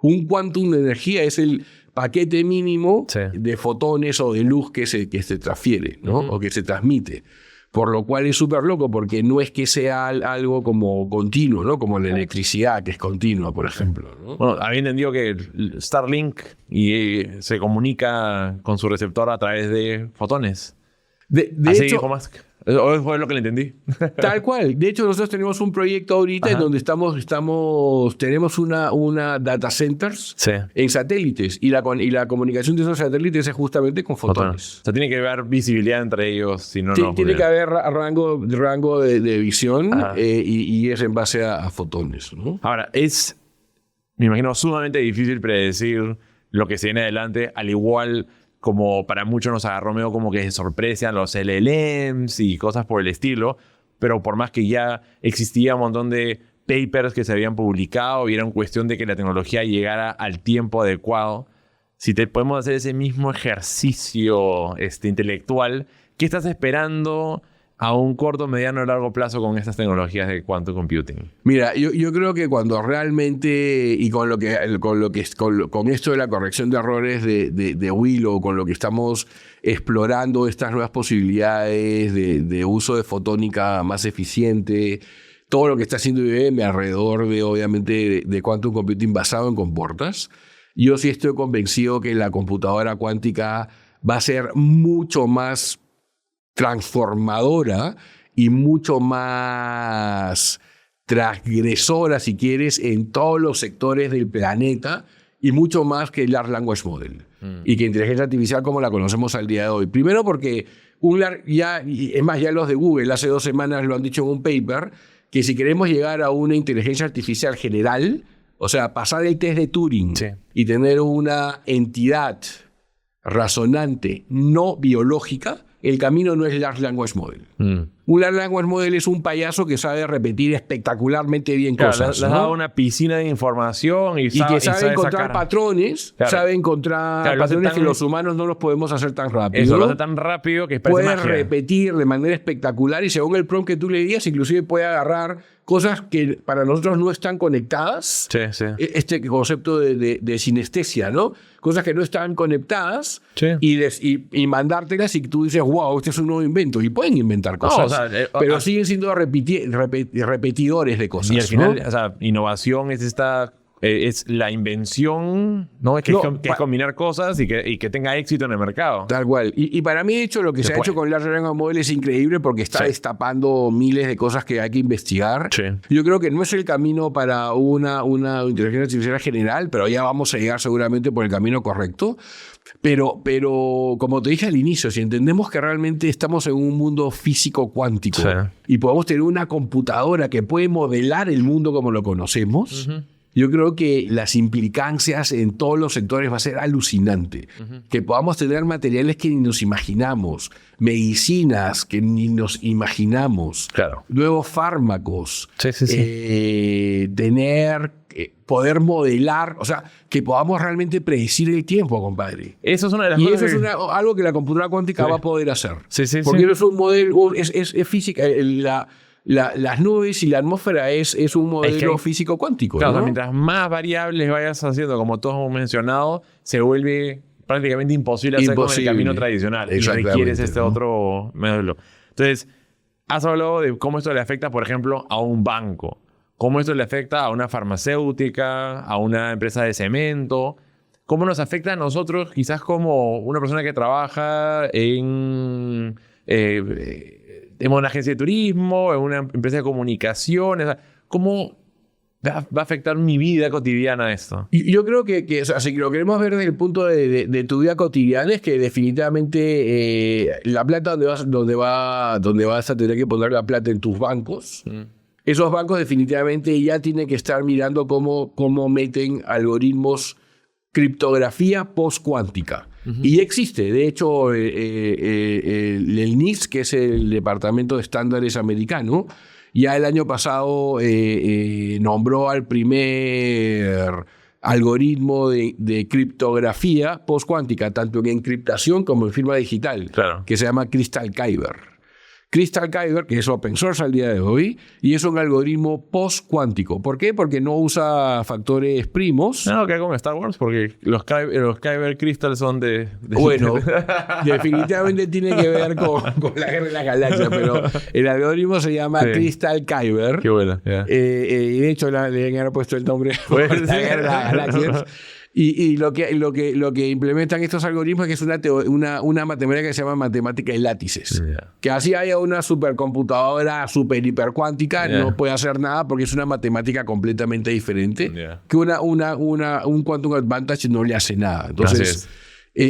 Un quantum de energía es el paquete mínimo de fotones o de luz que se transfiere, ¿no? O que se transmite. Por lo cual es súper loco, porque no es que sea algo como continuo, ¿no? Como la electricidad, que es continua, por ejemplo, ¿no?
Bueno, había entendido que Starlink se comunica con su receptor a través de fotones.
De
Así
hecho,
dijo Musk. Eso fue lo que le entendí.
Tal cual. De hecho, nosotros tenemos un proyecto ahorita en donde tenemos una data centers en satélites, y la comunicación de esos satélites es justamente con fotones.
O sea, tiene que haber visibilidad entre ellos, si no,
tiene que haber rango de visión, y es en base a fotones, ¿no?
Ahora, me imagino, sumamente difícil predecir lo que se viene adelante, al igual como para muchos nos agarró medio como que de sorpresa los LLMs y cosas por el estilo, pero por más que ya existía un montón de papers que se habían publicado y era una cuestión de que la tecnología llegara al tiempo adecuado, si podemos hacer ese mismo ejercicio intelectual, ¿qué estás esperando a un corto, mediano o largo plazo con estas tecnologías de quantum computing?
Mira, yo creo que cuando realmente, y con esto de la corrección de errores de Willow, con lo que estamos explorando estas nuevas posibilidades de uso de fotónica más eficiente, todo lo que está haciendo IBM alrededor de, obviamente, de quantum computing basado en compuertas, yo sí estoy convencido que la computadora cuántica va a ser mucho más transformadora y mucho más transgresora, si quieres, en todos los sectores del planeta, y mucho más que el Large Language Model y que inteligencia artificial como la conocemos al día de hoy. Primero porque ya los de Google hace 2 semanas lo han dicho en un paper, que si queremos llegar a una inteligencia artificial general, o sea, pasar el test de Turing y tener una entidad razonante no biológica, el camino no es Large Language Model. Un Large Language Model es un payaso que sabe repetir espectacularmente bien cosas.
Le has dado una piscina de información y
que sabe encontrar patrones, sabe encontrar patrones que los humanos no los podemos hacer tan rápido.
Eso lo hace tan rápido que parece magia.
Puede repetir de manera espectacular, y según el prompt que tú le digas, inclusive puede agarrar cosas que para nosotros no están conectadas. Este concepto de sinestesia, ¿no? Cosas que no están conectadas y mandártelas, y tú dices, wow, este es un nuevo invento. Y pueden inventar cosas, pero siguen siendo repetidores de cosas.
Y al final, ¿no? Innovación es la invención, ¿no? Es combinar cosas y que tenga éxito en el mercado.
Tal cual. Y para mí, de hecho, lo que se ha hecho con Large Language Model es increíble, porque está destapando miles de cosas que hay que investigar. Yo creo que no es el camino para una inteligencia artificial general, pero ya vamos a llegar seguramente por el camino correcto. Pero como te dije al inicio, si entendemos que realmente estamos en un mundo físico cuántico y podemos tener una computadora que puede modelar el mundo como lo conocemos, yo creo que las implicancias en todos los sectores va a ser alucinante. Que podamos tener materiales que ni nos imaginamos, medicinas que ni nos imaginamos, nuevos fármacos, poder modelar, o sea, que podamos realmente predecir el tiempo, compadre.
Eso es una de las
cosas. Y eso es algo que la computadora cuántica va a poder hacer. Porque no es un modelo, es física. Las nubes y la atmósfera es un modelo físico cuántico.
Claro,
¿no?
Mientras más variables vayas haciendo, como todos hemos mencionado, se vuelve prácticamente imposible hacer con el camino tradicional. Y requieres otro modelo. Entonces, has hablado de cómo esto le afecta, por ejemplo, a un banco. Cómo esto le afecta a una farmacéutica, a una empresa de cemento. Cómo nos afecta a nosotros, quizás como una persona que trabaja en una agencia de turismo, en una empresa de comunicaciones. ¿Cómo va a afectar mi vida cotidiana esto?
Yo creo que o sea, si lo queremos ver desde el punto de tu vida cotidiana, es que definitivamente la plata donde vas a tener que poner la plata en tus bancos, esos bancos definitivamente ya tienen que estar mirando cómo meten algoritmos, criptografía post-cuántica. Y existe, de hecho, el NIST, que es el Departamento de Estándares americano, ya el año pasado nombró al primer algoritmo de criptografía postcuántica, tanto en encriptación como en firma digital, que se llama Crystal Kyber. Crystal Kyber, que es open source al día de hoy, y es un algoritmo postcuántico. ¿Por qué? Porque no usa factores primos.
No, que con Star Wars, porque los Kyber Crystal son de...
Bueno, definitivamente tiene que ver con la guerra de las galaxias, pero el algoritmo se llama Crystal Kyber.
Qué bueno.
Yeah. Y de hecho le han puesto el nombre por la guerra de las galaxias. Y lo que implementan estos algoritmos es que es una matemática que se llama matemática de látices. Yeah. Que así haya una supercomputadora super hipercuántica, no puede hacer nada porque es una matemática completamente diferente. Que un quantum advantage no le hace nada. Entonces,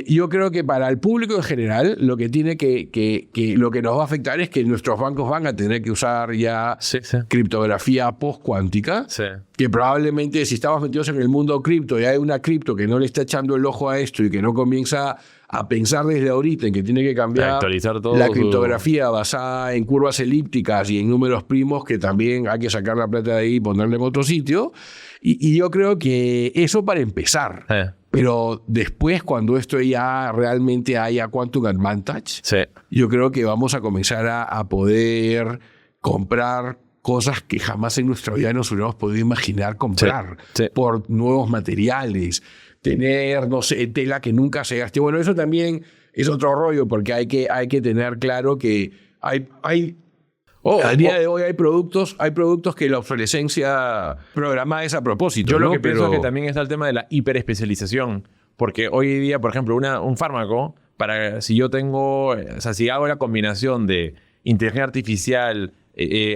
yo creo que para el público en general, lo que tiene lo que nos va a afectar es que nuestros bancos van a tener que usar ya criptografía postcuántica, que probablemente si estamos metidos en el mundo cripto y hay una cripto que no le está echando el ojo a esto y que no comienza a pensar desde ahorita en que tiene que cambiar la criptografía basada en curvas elípticas y en números primos, que también hay que sacar la plata de ahí y ponerla en otro sitio. Y yo creo que eso para empezar. Pero después, cuando esto ya realmente haya quantum advantage, yo creo que vamos a comenzar a poder comprar cosas que jamás en nuestra vida nos hubiéramos podido imaginar comprar por nuevos materiales, tener, no sé, tela que nunca se gaste. Bueno, eso también es otro rollo, porque hay que tener claro que al día de hoy hay productos que la obsolescencia programada es a propósito.
Yo lo que pienso es que también está el tema de la hiperespecialización. Porque hoy día, por ejemplo, un fármaco, si yo tengo, o sea, si hago la combinación de inteligencia artificial,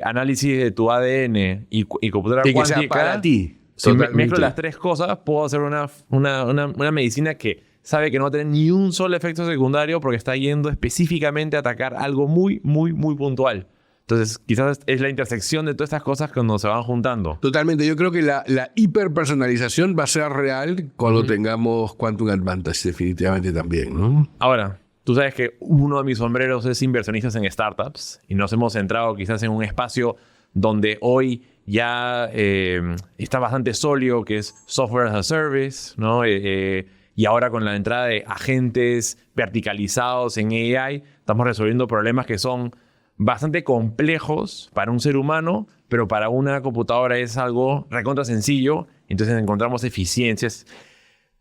análisis de tu ADN y computadora cuántica,
que sea para ti.
Si mezclo las tres cosas, puedo hacer una medicina que sabe que no va a tener ni un solo efecto secundario porque está yendo específicamente a atacar algo muy, muy, muy puntual. Entonces, quizás es la intersección de todas estas cosas cuando se van juntando.
Totalmente. Yo creo que la hiperpersonalización va a ser real cuando tengamos quantum advantage, definitivamente también, ¿no?
Ahora, tú sabes que uno de mis sombreros es inversionistas en startups y nos hemos centrado quizás en un espacio donde hoy ya está bastante sólido, que es software as a service, ¿no? Y ahora con la entrada de agentes verticalizados en AI, estamos resolviendo problemas que son bastante complejos para un ser humano, pero para una computadora es algo recontra sencillo, entonces encontramos eficiencias.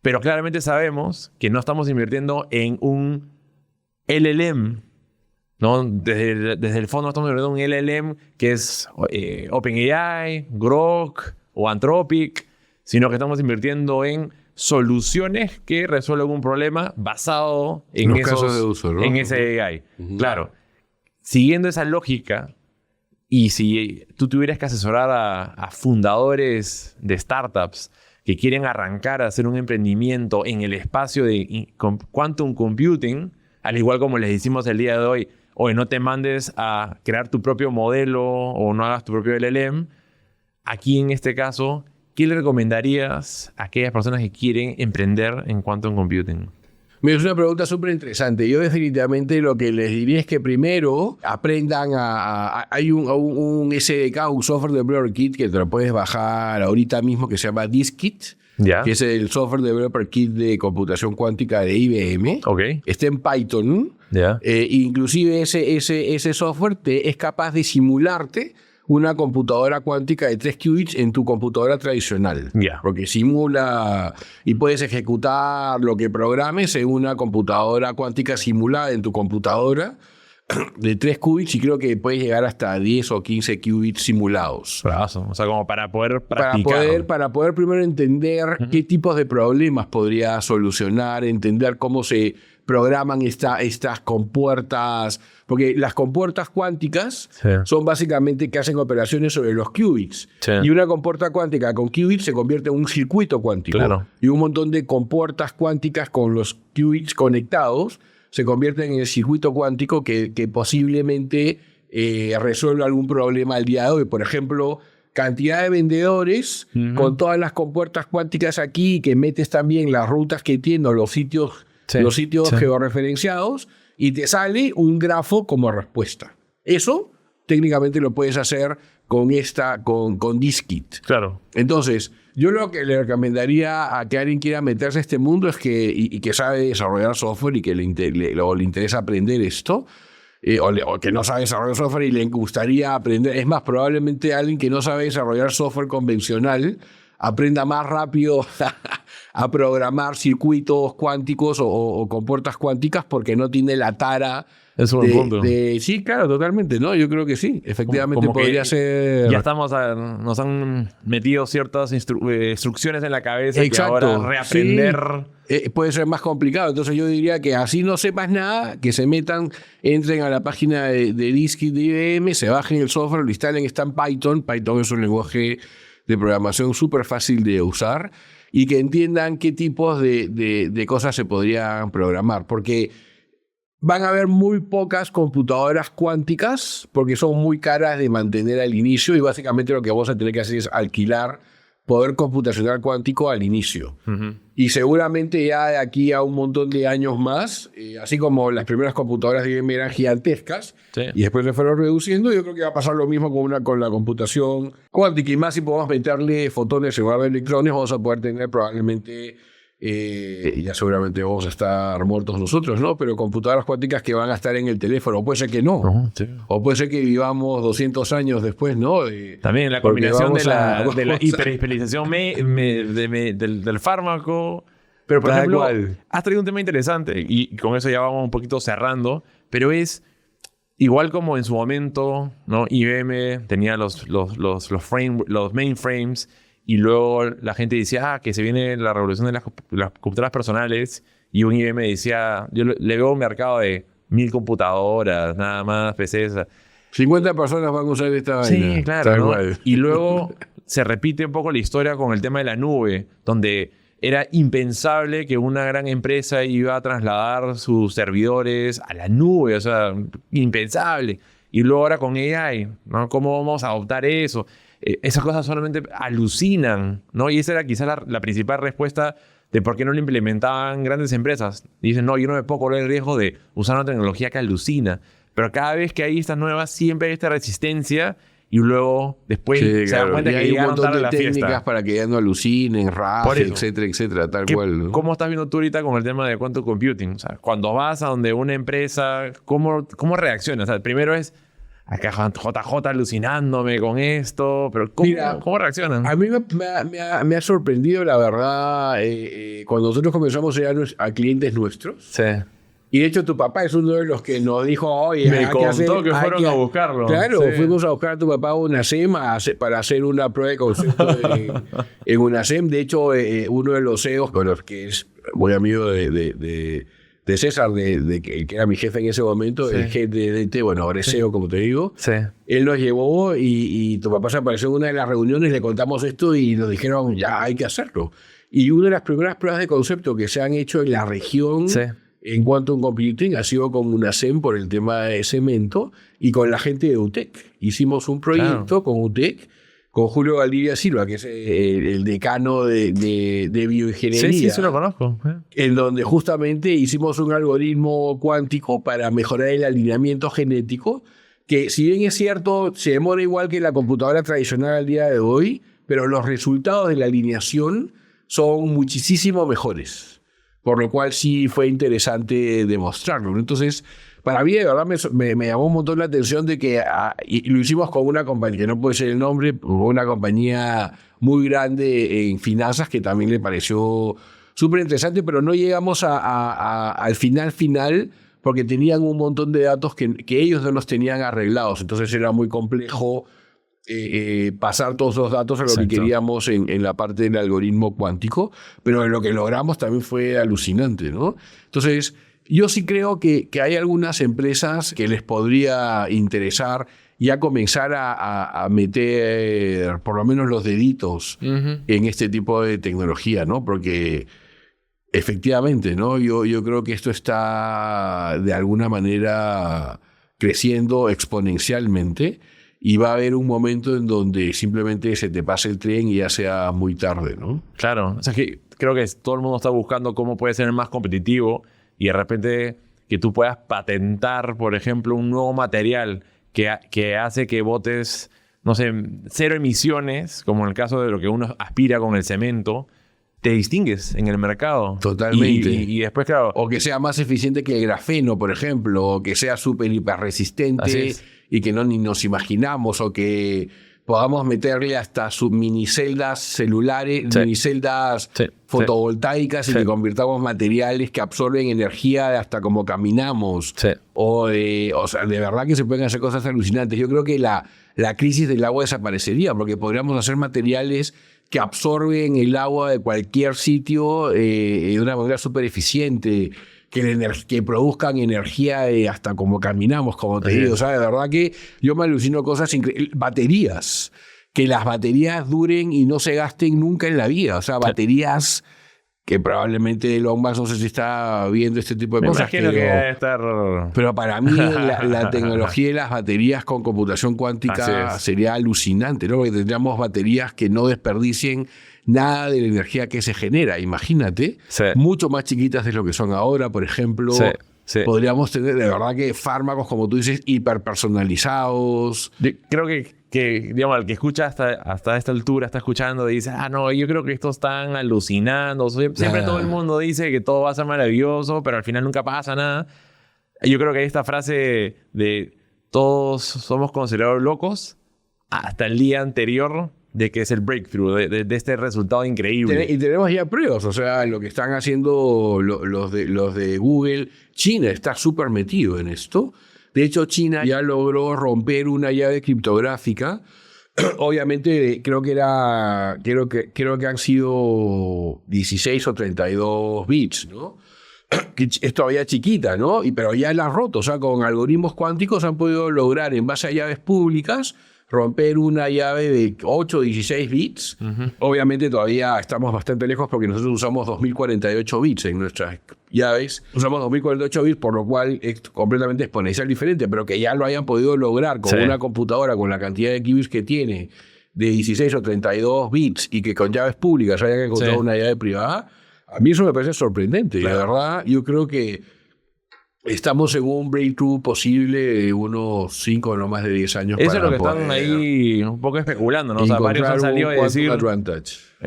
Pero claramente sabemos que no estamos invirtiendo en un LLM, ¿no? Desde el fondo estamos invirtiendo en un LLM que es OpenAI, Grok o Anthropic, sino que estamos invirtiendo en soluciones que resuelven un problema basado en
los casos de uso, ¿no?
En ese AI. Claro. Siguiendo esa lógica, y si tú tuvieras que asesorar a fundadores de startups que quieren arrancar a hacer un emprendimiento en el espacio de quantum computing, al igual como les decimos el día de hoy, oye, no te mandes a crear tu propio modelo o no hagas tu propio LLM, aquí en este caso, ¿qué le recomendarías a aquellas personas que quieren emprender en quantum computing?
Es una pregunta súper interesante. Yo definitivamente lo que les diría es que primero aprendan hay un SDK, un software developer kit que te lo puedes bajar ahorita mismo que se llama Qiskit, que es el software developer kit de computación cuántica de IBM. Está en Python. Inclusive ese software es capaz de simularte una computadora cuántica de 3 qubits en tu computadora tradicional. Porque simula y puedes ejecutar lo que programes en una computadora cuántica simulada en tu computadora de 3 qubits y creo que puedes llegar hasta 10 o 15 qubits simulados.
O sea, como para poder practicar.
Para poder primero entender qué tipos de problemas podría solucionar, entender cómo se programan estas compuertas, porque las compuertas cuánticas son básicamente que hacen operaciones sobre los qubits. Y una compuerta cuántica con qubits se convierte en un circuito cuántico. Y un montón de compuertas cuánticas con los qubits conectados se convierten en el circuito cuántico que posiblemente resuelva algún problema al día de hoy. Por ejemplo, cantidad de vendedores con todas las compuertas cuánticas aquí, que metes también las rutas que tienen, los sitios georreferenciados, y te sale un grafo como respuesta. Eso técnicamente lo puedes hacer con Qiskit.
Claro.
Entonces, yo lo que le recomendaría a que alguien quiera meterse a este mundo es y que sabe desarrollar software y que le interesa aprender esto, o que no sabe desarrollar software y le gustaría aprender. Es más, probablemente alguien que no sabe desarrollar software convencional aprenda más rápido a programar circuitos cuánticos o compuertas cuánticas porque no tiene la tara.
Es un buen punto.
Sí, claro, totalmente, ¿no? Yo creo que sí. Efectivamente como podría ser...
Ya nos han metido ciertas instrucciones en la cabeza.
Exacto.
Que ahora reaprender...
Sí, puede ser más complicado. Entonces yo diría que así no sepas nada, que se metan, entren a la página de Qiskit de IBM, se bajen el software, lo instalen, está en Python. Python es un lenguaje de programación súper fácil de usar y que entiendan qué tipos de cosas se podrían programar. Porque van a haber muy pocas computadoras cuánticas porque son muy caras de mantener al inicio y básicamente lo que vamos a tener que hacer es alquilar poder computacional cuántico al inicio. Y seguramente ya de aquí a un montón de años más, así como las primeras computadoras de IBM eran gigantescas y después se fueron reduciendo, yo creo que va a pasar lo mismo con la computación cuántica. Y más si podemos meterle fotones en lugar de electrones, vamos a poder tener probablemente... ya seguramente vamos a estar muertos nosotros, ¿no? Pero computadoras cuánticas que van a estar en el teléfono. O puede ser que no. Sí. O puede ser que vivamos 200 años después, ¿no?
También la combinación de la hiperespecialización del fármaco. Pero, por ejemplo, has traído un tema interesante y con eso ya vamos un poquito cerrando, pero es igual como en su momento, ¿no? IBM tenía los mainframes. Y luego la gente decía que se viene la revolución de las computadoras personales. Y un IBM decía, yo le veo un mercado de 1000 computadoras, nada más, PCs.
50 personas van a usar esta vaina.
Sí, claro, ¿no? Y luego se repite un poco la historia con el tema de la nube, donde era impensable que una gran empresa iba a trasladar sus servidores a la nube. O sea, impensable. Y luego ahora con AI, ¿no? ¿Cómo vamos a adoptar eso? Esas cosas solamente alucinan, ¿no? Y esa era quizás la principal respuesta de por qué no lo implementaban grandes empresas. Dicen, no, yo no me puedo correr el riesgo de usar una tecnología que alucina. Pero cada vez que hay estas nuevas, siempre hay esta resistencia y luego después se dan cuenta que
hay un montón de técnicas para que ya no alucinen, RAG, etcétera, etcétera, tal cual, ¿no?
¿Cómo estás viendo tú ahorita con el tema de quantum computing? O sea, cuando vas a donde una empresa, ¿cómo reaccionas? O sea, primero es... Acá JJ alucinándome con esto, pero ¿cómo reaccionan?
A mí me ha sorprendido, la verdad, cuando nosotros comenzamos a ir a clientes nuestros.
Sí.
Y de hecho tu papá es uno de los que nos dijo, oye,
me contó que fueron a buscarlo.
Claro, sí. Fuimos a buscar a tu papá a una SEM para hacer una prueba de concepto en una SEM. De hecho, uno de los CEOs con los que es muy amigo de César, que era mi jefe en ese momento, sí. El jefe de DT, bueno, ahora es CEO, como te digo.
Sí.
Él nos llevó y tu papá se apareció en una de las reuniones, le contamos esto y nos dijeron, ya hay que hacerlo. Y una de las primeras pruebas de concepto que se han hecho en la región en quantum computing ha sido con una SEM por el tema de cemento y con la gente de UTEC. Hicimos un proyecto con UTEC, con Julio Valdivia Silva, que es el decano de bioingeniería.
Sí, lo conozco.
En donde justamente hicimos un algoritmo cuántico para mejorar el alineamiento genético, que si bien es cierto, se demora igual que la computadora tradicional al día de hoy, pero los resultados de la alineación son muchísimo mejores. Por lo cual sí fue interesante demostrarlo. Entonces, para mí, de verdad, me llamó un montón la atención de que y lo hicimos con una compañía, que no puede ser el nombre, una compañía muy grande en finanzas que también le pareció súper interesante, pero no llegamos al final porque tenían un montón de datos que ellos no los tenían arreglados. Entonces era muy complejo pasar todos los datos a lo que queríamos en la parte del algoritmo cuántico, pero lo que logramos también fue alucinante, ¿no? Entonces, yo sí creo que hay algunas empresas que les podría interesar ya comenzar a meter por lo menos los deditos en este tipo de tecnología, ¿no? Porque efectivamente, ¿no? Yo creo que esto está de alguna manera creciendo exponencialmente y va a haber un momento en donde simplemente se te pase el tren y ya sea muy tarde, ¿no?
Claro, o sea que creo que todo el mundo está buscando cómo puede ser más competitivo y de repente que tú puedas patentar, por ejemplo, un nuevo material que hace que botes, no sé, 0 emisiones, como en el caso de lo que uno aspira con el cemento, te distingues en el mercado.
Totalmente.
Y después, claro...
O que sea más eficiente que el grafeno, por ejemplo, o que sea súper hiperresistente y que ni nos imaginamos, o que podamos meterle hasta sus miniceldas celulares, miniceldas fotovoltaicas y que convirtamos materiales que absorben energía hasta como caminamos. O sea, de verdad que se pueden hacer cosas alucinantes. Yo creo que la crisis del agua desaparecería porque podríamos hacer materiales que absorben el agua de cualquier sitio de una manera súper eficiente, que produzcan energía hasta como caminamos, como te digo. O sea, de verdad que yo me alucino cosas increíbles. Baterías, que las baterías duren y no se gasten nunca en la vida. O sea, baterías que probablemente Elon Musk no sé si está viendo este tipo de cosas. Pero para mí la tecnología de las baterías con computación cuántica sería alucinante, ¿no? Porque tendríamos baterías que no desperdicien nada de la energía que se genera. Imagínate, mucho más chiquitas de lo que son ahora, por ejemplo. Podríamos tener, de verdad, que fármacos, como tú dices, hiperpersonalizados.
Yo creo que digamos, el que escucha hasta esta altura está escuchando y dice, no, yo creo que estos están alucinando. Siempre todo el mundo dice que todo va a ser maravilloso, pero al final nunca pasa nada. Yo creo que hay esta frase de todos somos considerados locos hasta el día anterior de que es el breakthrough, de este resultado increíble.
Y tenemos ya pruebas, o sea, lo que están haciendo los de Google. China está súper metido en esto. De hecho, China ya logró romper una llave criptográfica. Obviamente, creo que han sido 16 o 32 bits, ¿no? Que es todavía chiquita, ¿no? Pero ya la han roto. O sea, con algoritmos cuánticos han podido lograr, en base a llaves públicas, romper una llave de 8 o 16 bits. Obviamente todavía estamos bastante lejos porque nosotros usamos 2048 bits en nuestras llaves. Usamos 2048 bits, por lo cual es completamente exponencial diferente, pero que ya lo hayan podido lograr con una computadora con la cantidad de qubits que tiene de 16 o 32 bits y que con llaves públicas hayan encontrado una llave privada, a mí eso me parece sorprendente. Claro. La verdad, yo creo que estamos en un breakthrough posible de unos 5 no más de 10 años.
Eso es lo que están ahí un poco especulando, ¿no? O sea, varios han salido a decir...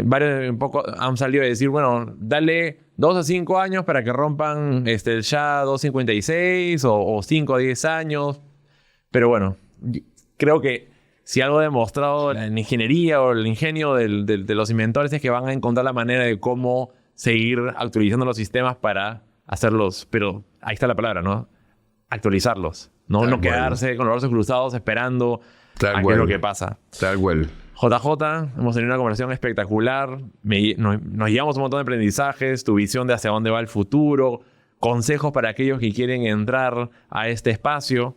Varios un poco han salido a decir, bueno, dale 2 a 5 años para que rompan el SHA-256 o 5 a 10 años. Pero bueno, creo que si algo ha demostrado la ingeniería o el ingenio de los inventores es que van a encontrar la manera de cómo seguir actualizando los sistemas para hacerlos, pero ahí está la palabra, ¿no? Actualizarlos. No quedarse con los brazos cruzados esperando a qué es lo que pasa.
Tal cual.
JJ, hemos tenido una conversación espectacular. Nos llevamos un montón de aprendizajes, tu visión de hacia dónde va el futuro, consejos para aquellos que quieren entrar a este espacio.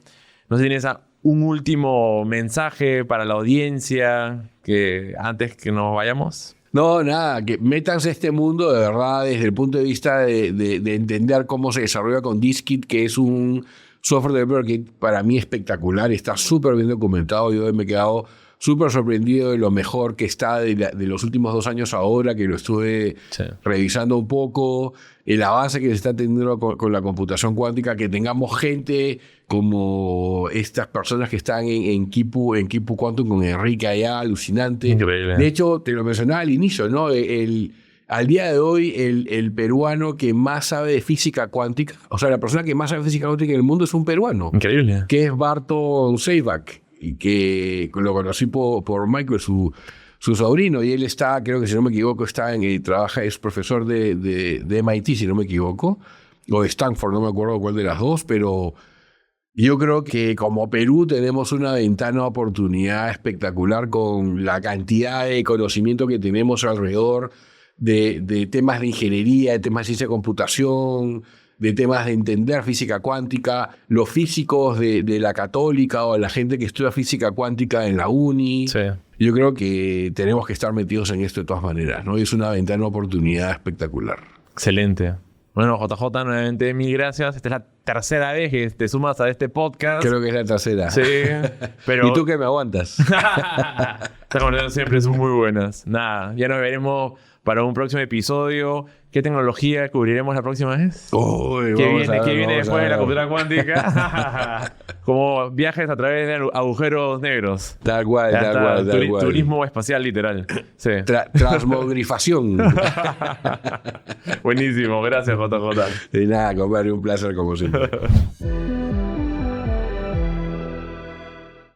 No sé si tienes un último mensaje para la audiencia que antes que nos vayamos.
No, nada, que métanse a este mundo de verdad desde el punto de vista de entender cómo se desarrolla con Qiskit, que es un software developer que para mí es espectacular, está súper bien documentado. Yo me he quedado súper sorprendido de lo mejor que está de los últimos 2 años ahora, que lo estuve revisando un poco, el avance que se está teniendo con la computación cuántica, que tengamos gente como estas personas que están en Kipu Quantum con Enrique allá, alucinante.
Increíble.
De hecho, te lo mencionaba al inicio, ¿no? Al día de hoy, el peruano que más sabe de física cuántica, o sea, la persona que más sabe de física cuántica en el mundo es un peruano.
Increíble.
Que es Barton Seivak, y que lo conocí por Michael, su sobrino, y él está, creo que si no me equivoco, trabaja, es profesor de MIT, si no me equivoco, o de Stanford, no me acuerdo cuál de las dos, pero yo creo que como Perú tenemos una ventana de oportunidad espectacular con la cantidad de conocimiento que tenemos alrededor de temas de ingeniería, de temas de ciencia de computación, de temas de entender física cuántica, los físicos de la Católica o la gente que estudia física cuántica en la uni.
Sí.
Yo creo que tenemos que estar metidos en esto de todas maneras, ¿no? Y es una ventana de oportunidad espectacular.
Excelente. Bueno, JJ, nuevamente, mil gracias. Esta es la tercera vez que te sumas a este podcast.
Creo que es la tercera.
Sí, pero...
¿Y tú qué me aguantas?
Estas conversaciones siempre son muy buenas. Nada, ya nos veremos para un próximo episodio. ¿Qué tecnología cubriremos la próxima vez? ¿Qué viene después de la computadora cuántica? Como viajes a través de agujeros negros.
Tal cual, tal cual.
Turismo espacial, literal. Sí.
Transmogrifación.
Buenísimo. Gracias, JJ.
De nada, compadre. Un placer como siempre.